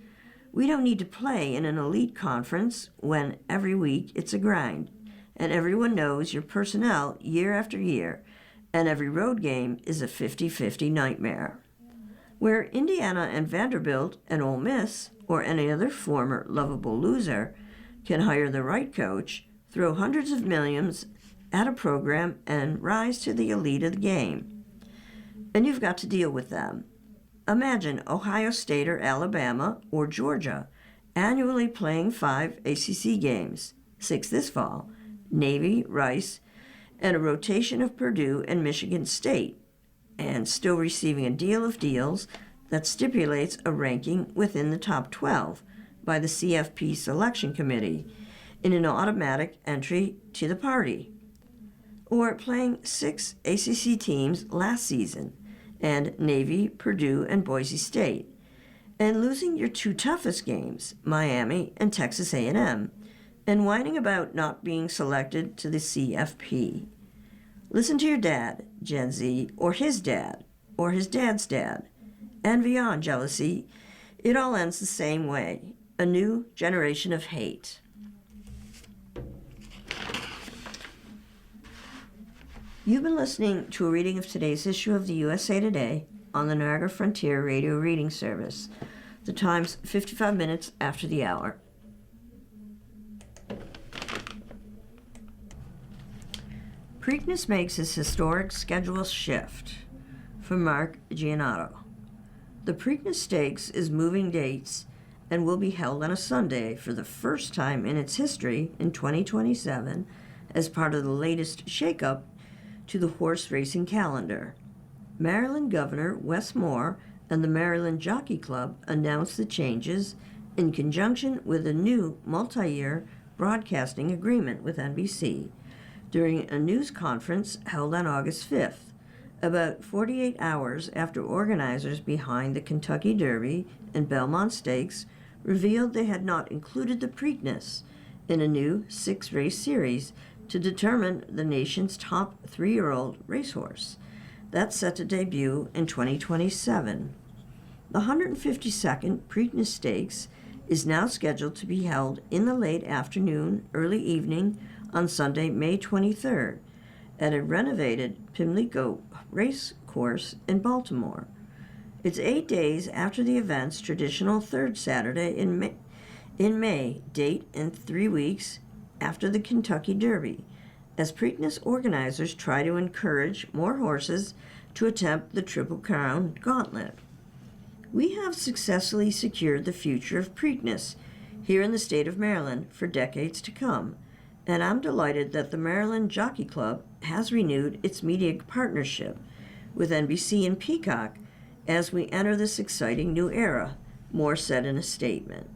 We don't need to play in an elite conference when every week it's a grind, and everyone knows your personnel year after year, and every road game is a 50-50 nightmare. Where Indiana and Vanderbilt and Ole Miss, or any other former lovable loser, can hire the right coach, throw hundreds of millions at a program, and rise to the elite of the game. And you've got to deal with them. Imagine Ohio State or Alabama or Georgia annually playing 5 ACC games, 6 this fall, Navy, Rice, and a rotation of Purdue and Michigan State, and still receiving a deal of deals that stipulates a ranking within the top 12 by the CFP selection committee in an automatic entry to the party. Or playing 6 ACC teams last season, and Navy, Purdue, and Boise State, and losing your 2 toughest games, Miami and Texas A&M, and whining about not being selected to the CFP. Listen to your dad, Gen Z, or his dad's dad. Envy on, jealousy. It all ends the same way. A new generation of hate. You've been listening to a reading of today's issue of the USA Today on the Niagara Frontier Radio Reading Service. The time's 55 minutes after the hour. Preakness makes his historic schedule shift. From Mark Giannotto. The Preakness Stakes is moving dates and will be held on a Sunday for the first time in its history in 2027 as part of the latest shakeup to the horse racing calendar. Maryland Governor Wes Moore and the Maryland Jockey Club announced the changes in conjunction with a new multi-year broadcasting agreement with NBC during a news conference held on August 5th, about 48 hours after organizers behind the Kentucky Derby and Belmont Stakes revealed they had not included the Preakness in a new 6-race series to determine the nation's top 3-year-old racehorse. That's set to debut in 2027. The 152nd Preakness Stakes is now scheduled to be held in the late afternoon, early evening on Sunday, May 23rd, at a renovated Pimlico race course in Baltimore. It's 8 days after the event's traditional third Saturday in May, date and 3 weeks after the Kentucky Derby, as Preakness organizers try to encourage more horses to attempt the Triple Crown Gauntlet. We have successfully secured the future of Preakness here in the state of Maryland for decades to come, and I'm delighted that the Maryland Jockey Club has renewed its media partnership with NBC and Peacock as we enter this exciting new era, Moore said in a statement.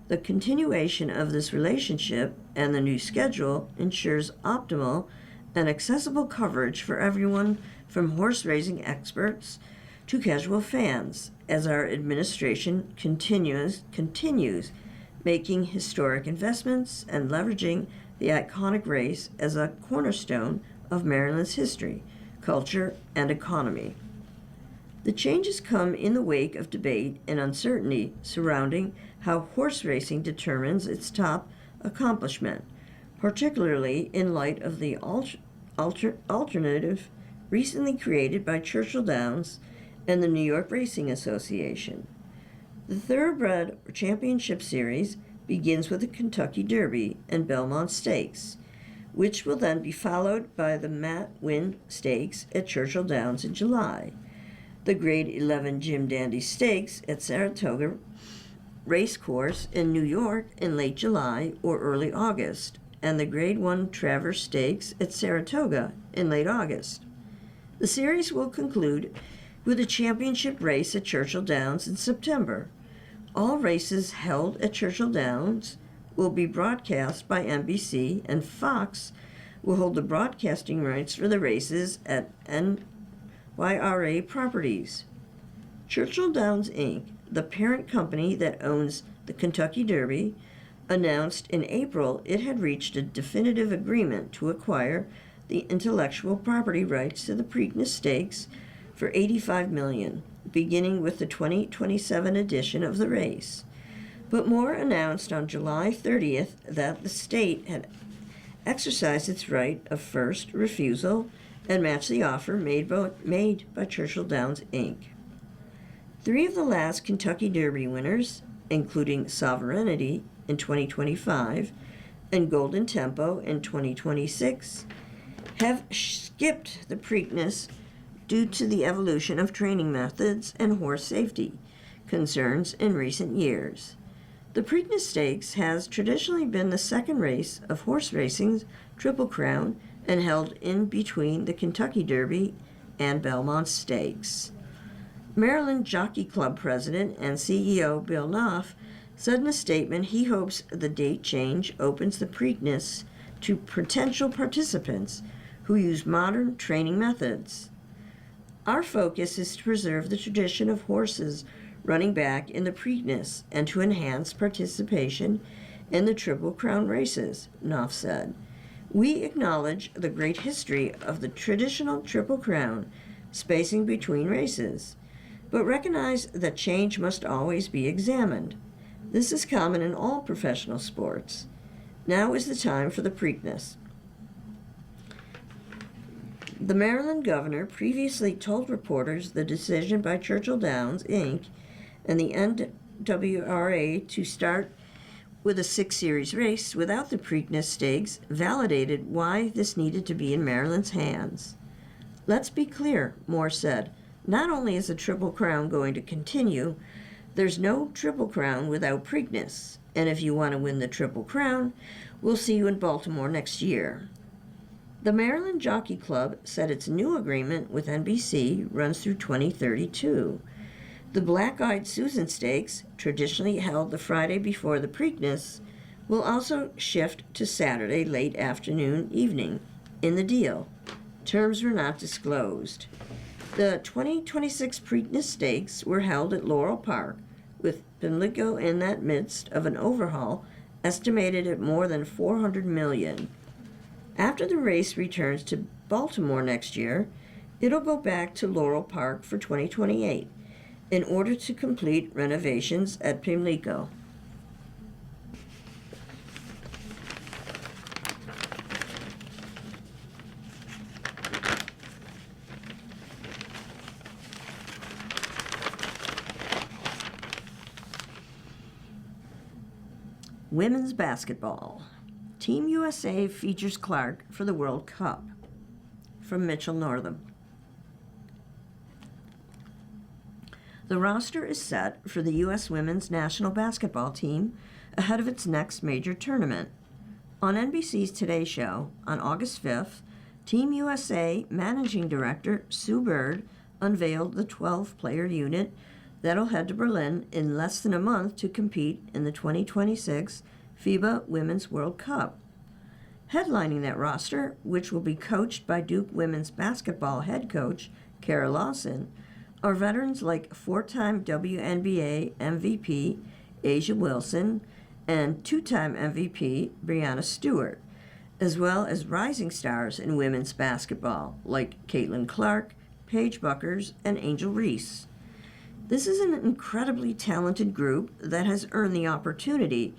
The continuation of this relationship and the new schedule ensures optimal and accessible coverage for everyone from horse racing experts to casual fans, as our administration continues making historic investments and leveraging the iconic race as a cornerstone of Maryland's history, culture, and economy. The changes come in the wake of debate and uncertainty surrounding how horse racing determines its top accomplishment, particularly in light of the alternative recently created by Churchill Downs and the New York Racing Association. The Thoroughbred Championship Series begins with the Kentucky Derby and Belmont Stakes, which will then be followed by the Matt Winn Stakes at Churchill Downs in July, the Grade 11 Jim Dandy Stakes at Saratoga Racecourse in New York in late July or early August, and the Grade 1 Travers Stakes at Saratoga in late August. The series will conclude with a championship race at Churchill Downs in September. All races held at Churchill Downs will be broadcast by NBC, and Fox will hold the broadcasting rights for the races at NYRA Properties. Churchill Downs Inc., the parent company that owns the Kentucky Derby, announced in April it had reached a definitive agreement to acquire the intellectual property rights to the Preakness Stakes for $85 million, beginning with the 2027 edition of the race. But Moore announced on July 30th that the state had exercised its right of first refusal and matched the offer made by Churchill Downs Inc. 3 of the last Kentucky Derby winners, including Sovereignty in 2025 and Golden Tempo in 2026, have skipped the Preakness due to the evolution of training methods and horse safety concerns in recent years. The Preakness Stakes has traditionally been the second race of horse racing's Triple Crown and held in between the Kentucky Derby and Belmont Stakes. Maryland Jockey Club President and CEO Bill Knopf said in a statement he hopes the date change opens the Preakness to potential participants who use modern training methods. Our focus is to preserve the tradition of horses running back in the Preakness and to enhance participation in the Triple Crown races, Knopf said. We acknowledge the great history of the traditional Triple Crown spacing between races, but recognize that change must always be examined. This is common in all professional sports. Now is the time for the Preakness. The Maryland governor previously told reporters the decision by Churchill Downs, Inc. and the NWRA to start with a 6-series race without the Preakness Stakes validated why this needed to be in Maryland's hands. Let's be clear, Moore said. Not only is the Triple Crown going to continue, there's no Triple Crown without Preakness. And if you want to win the Triple Crown, we'll see you in Baltimore next year. The Maryland Jockey Club said its new agreement with NBC runs through 2032. The Black-Eyed Susan Stakes, traditionally held the Friday before the Preakness, will also shift to Saturday late afternoon evening in the deal. Terms were not disclosed. The 2026 Preakness Stakes were held at Laurel Park, with Pimlico in that midst of an overhaul estimated at more than $400 million. After the race returns to Baltimore next year, it'll go back to Laurel Park for 2028 in order to complete renovations at Pimlico. Women's basketball. Team USA features Clark for the World Cup. From Mitchell Northam. The roster is set for the U.S. women's national basketball team ahead of its next major tournament. On NBC's Today Show on August 5th, Team USA Managing Director Sue Bird unveiled the 12-player unit that'll head to Berlin in less than a month to compete in the 2026 FIBA Women's World Cup. Headlining that roster, which will be coached by Duke women's basketball head coach Kara Lawson, are veterans like four-time WNBA MVP A'ja Wilson and two-time MVP Breanna Stewart, as well as rising stars in women's basketball like Caitlin Clark, Paige Buckers, and Angel Reese. This is an incredibly talented group that has earned the opportunity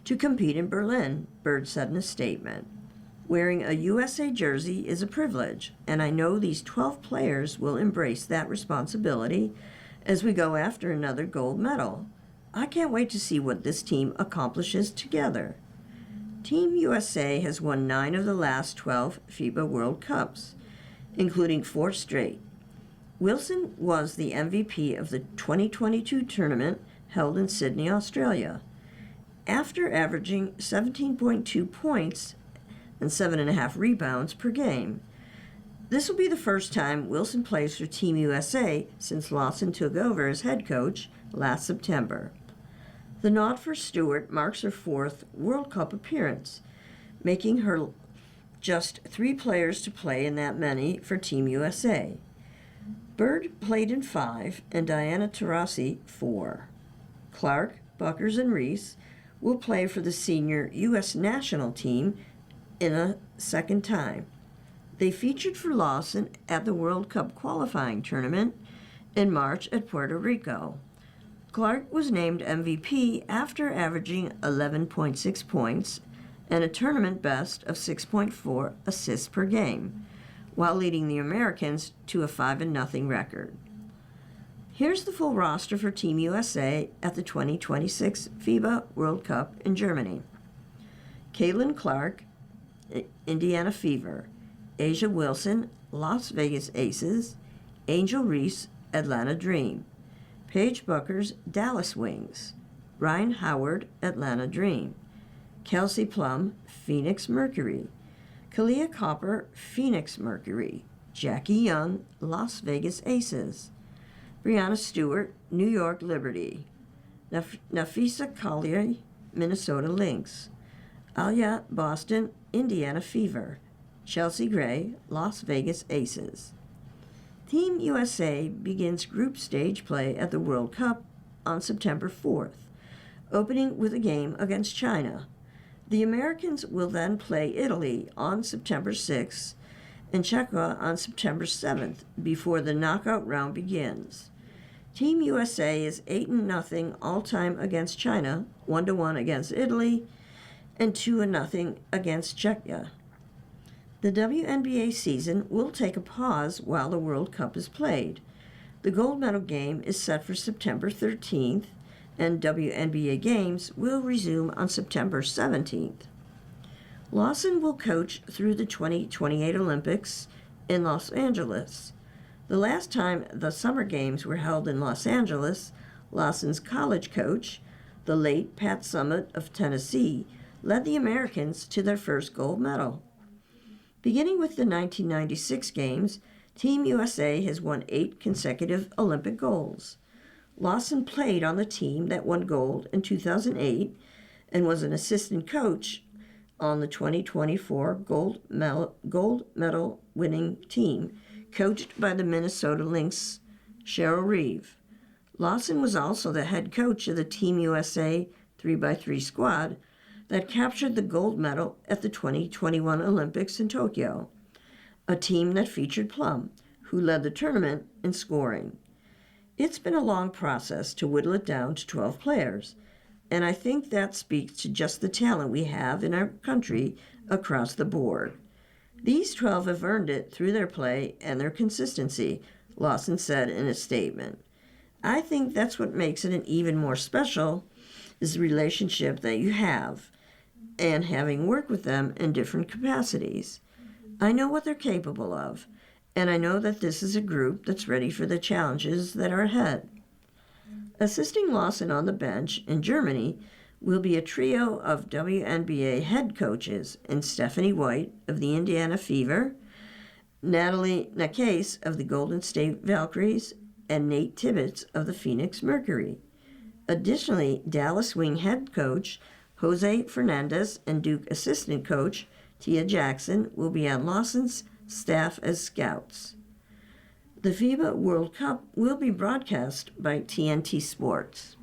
to compete in Berlin, Bird said in a statement. Wearing a USA jersey is a privilege, and I know these 12 players will embrace that responsibility as we go after another gold medal. I can't wait to see what this team accomplishes together. Team USA has won 9 of the last 12 FIBA World Cups, including 4 straight. Wilson was the MVP of the 2022 tournament held in Sydney, Australia. After averaging 17.2 points and 7.5 rebounds per game. This will be the first time Wilson plays for Team USA since Lawson took over as head coach last September. The nod for Stewart marks her 4th World Cup appearance, making her just 3 players to play in that many for Team USA. Bird played in 5 and Diana Taurasi 4. Clark, Buckers, and Reese will play for the senior U.S. national team in a second time. They featured for Lawson at the World Cup qualifying tournament in March at Puerto Rico. Clark was named MVP after averaging 11.6 points and a tournament best of 6.4 assists per game, while leading the Americans to a 5-0 record. Here's the full roster for Team USA at the 2026 FIBA World Cup in Germany. Caitlin Clark, Indiana Fever. A'ja Wilson, Las Vegas Aces. Angel Reese, Atlanta Dream. Paige Buckers, Dallas Wings. Ryan Howard, Atlanta Dream. Kelsey Plum, Phoenix Mercury. Kalia Copper, Phoenix Mercury. Jackie Young, Las Vegas Aces. Breanna Stewart, New York Liberty. Nafisa Collier, Minnesota Lynx. Alia Boston, Indiana Fever. Chelsea Gray, Las Vegas Aces. Team USA begins group stage play at the World Cup on September 4th, opening with a game against China. The Americans will then play Italy on September 6th and Czechia on September 7th before the knockout round begins. Team USA is 8-0 all-time against China, 1-1 against Italy, and 2-0 against Czechia. The WNBA season will take a pause while the World Cup is played. The gold medal game is set for September 13th, and WNBA games will resume on September 17th. Lawson will coach through the 2028 Olympics in Los Angeles. The last time the Summer Games were held in Los Angeles, Lawson's college coach, the late Pat Summitt of Tennessee, led the Americans to their first gold medal. Beginning with the 1996 Games, Team USA has won 8 consecutive Olympic golds. Lawson played on the team that won gold in 2008 and was an assistant coach on the 2024 gold medal winning team, coached by the Minnesota Lynx Cheryl Reeve. Lawson was also the head coach of the Team USA 3x3 squad that captured the gold medal at the 2021 Olympics in Tokyo, a team that featured Plum, who led the tournament in scoring. It's been a long process to whittle it down to 12 players, and I think that speaks to just the talent we have in our country across the board. These 12 have earned it through their play and their consistency, Lawson said in a statement. I think that's what makes it an even more special is the relationship that you have and having worked with them in different capacities. I know what they're capable of, and I know that this is a group that's ready for the challenges that are ahead. Assisting Lawson on the bench in Germany will be a trio of WNBA head coaches in Stephanie White of the Indiana Fever, Natalie Nakase of the Golden State Valkyries, and Nate Tibbetts of the Phoenix Mercury. Additionally, Dallas Wing head coach Jose Fernandez and Duke assistant coach Tia Jackson will be on Lawson's staff as scouts. The FIBA World Cup will be broadcast by TNT Sports.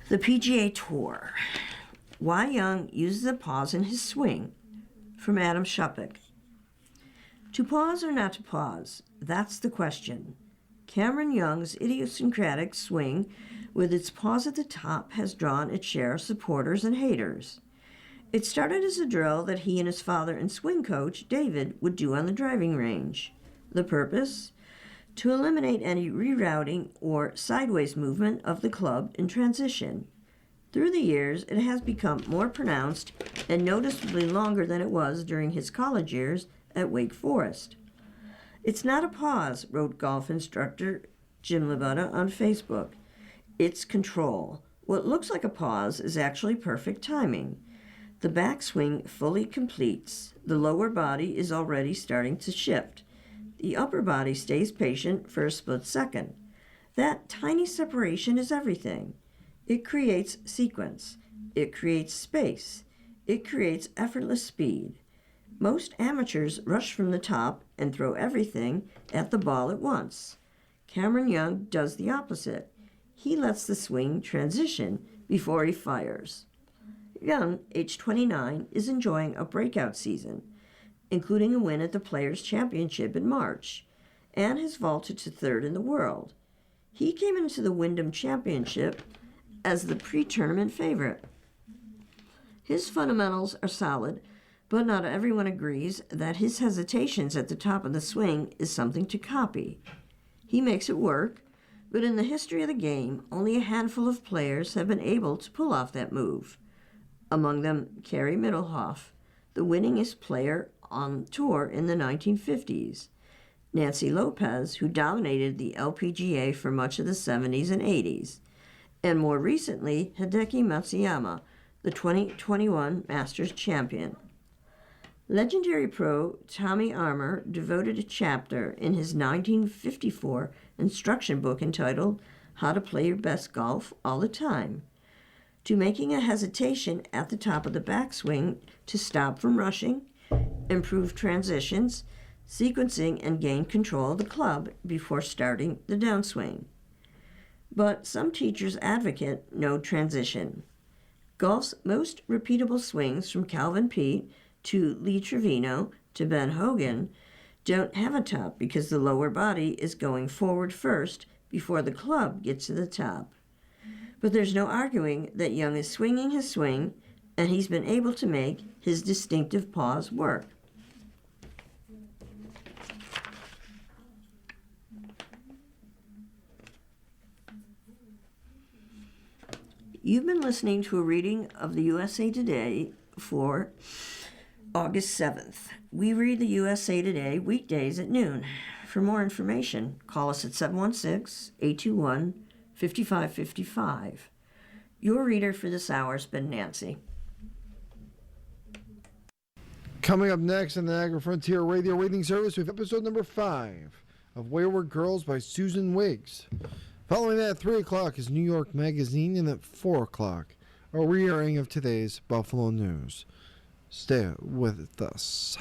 The PGA Tour. Why Young uses a pause in his swing, from Adam Shuppick. To pause or not to pause, that's the question. Cameron Young's idiosyncratic swing with its pause at the top has drawn its share of supporters and haters. It started as a drill that he and his father and swing coach, David, would do on the driving range. The purpose? To eliminate any rerouting or sideways movement of the club in transition. Through the years, it has become more pronounced and noticeably longer than it was during his college years at Wake Forest. It's not a pause, wrote golf instructor Jim Labutta on Facebook. It's control. What looks like a pause is actually perfect timing. The backswing fully completes. The lower body is already starting to shift. The upper body stays patient for a split second. That tiny separation is everything. It creates sequence. It creates space. It creates effortless speed. Most amateurs rush from the top and throw everything at the ball at once. Cameron Young does the opposite. He lets the swing transition before he fires. Young, age 29, is enjoying a breakout season, including a win at the Players' Championship in March, and has vaulted to third in the world. He came into the Wyndham Championship as the pre-tournament favorite. His fundamentals are solid, but not everyone agrees that his hesitations at the top of the swing is something to copy. He makes it work, but in the history of the game, only a handful of players have been able to pull off that move. Among them, Cary Middlehoff, the winningest player on tour in the 1950s, Nancy Lopez, who dominated the LPGA for much of the 70s and 80s, and more recently, Hideki Matsuyama, the 2021 Masters champion. Legendary pro Tommy Armour devoted a chapter in his 1954 instruction book entitled How to Play Your Best Golf All the Time to making a hesitation at the top of the backswing to stop from rushing, improve transitions, sequencing, and gain control of the club before starting the downswing. But some teachers advocate no transition. Golf's most repeatable swings, from Calvin Peete to Lee Trevino to Ben Hogan, don't have a top because the lower body is going forward first before the club gets to the top. But there's no arguing that Young is swinging his swing, and he's been able to make his distinctive pause work. You've been listening to a reading of the USA Today for August 7th. We read the USA Today weekdays at noon. For more information, call us at 716-821-5555. Your reader for this hour has been Nancy. Coming up next on the Niagara Frontier Radio Reading Service, we have episode number 5 of Wayward Girls by Susan Wiggs. Following that, at 3 o'clock is New York Magazine, and at 4 o'clock, a re-airing of today's Buffalo News. Stay with us.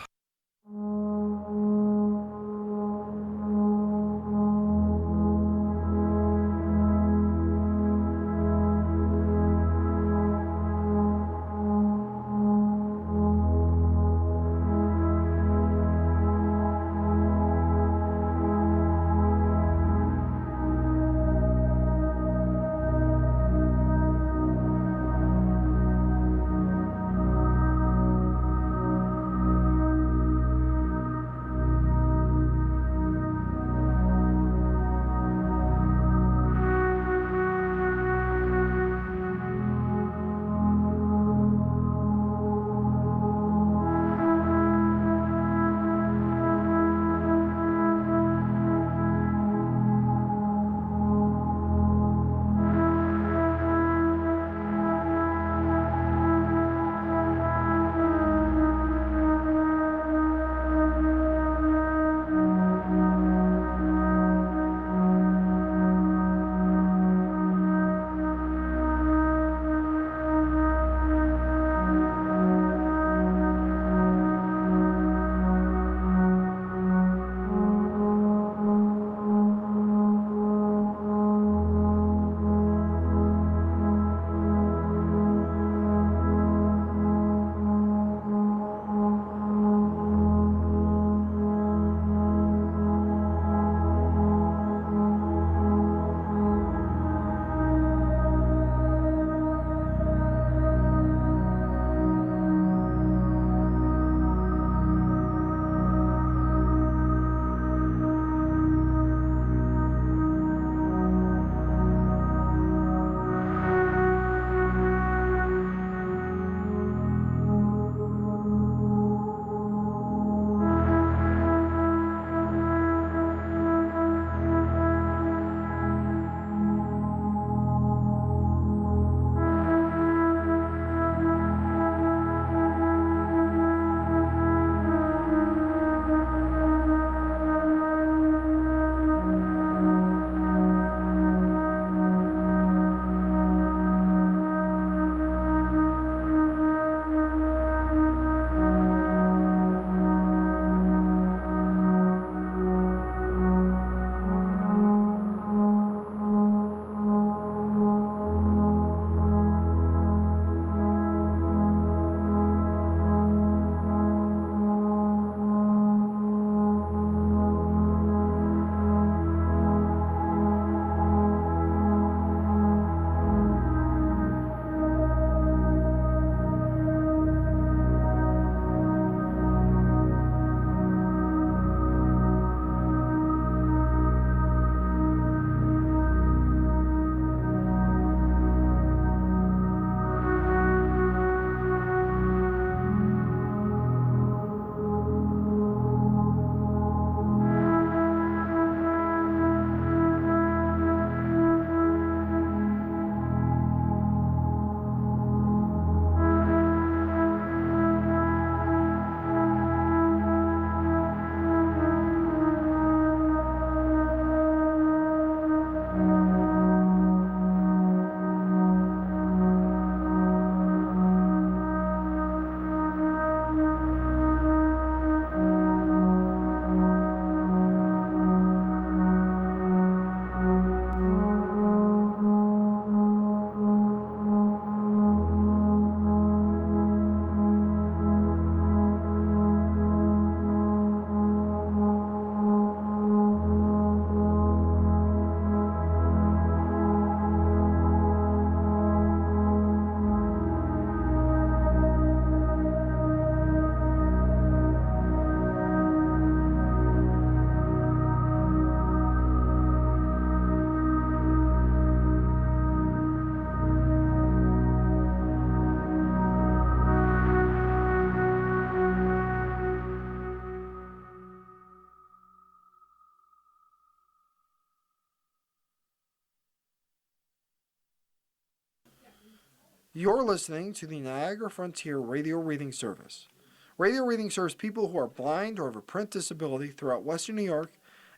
You're listening to the Niagara Frontier Radio Reading Service. Radio reading serves people who are blind or have a print disability throughout Western New York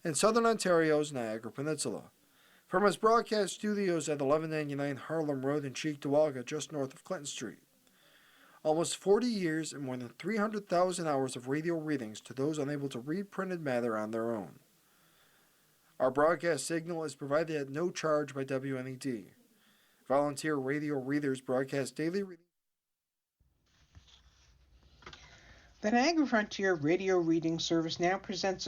and Southern Ontario's Niagara Peninsula. From its broadcast studios at 1199 Harlem Road in Cheektowaga, just north of Clinton Street. almost 40 years and more than 300,000 hours of radio readings to those unable to read printed matter on their own. Our broadcast signal is provided at no charge by WNED. Volunteer radio readers broadcast daily readings. The Niagara Frontier Radio Reading Service now presents a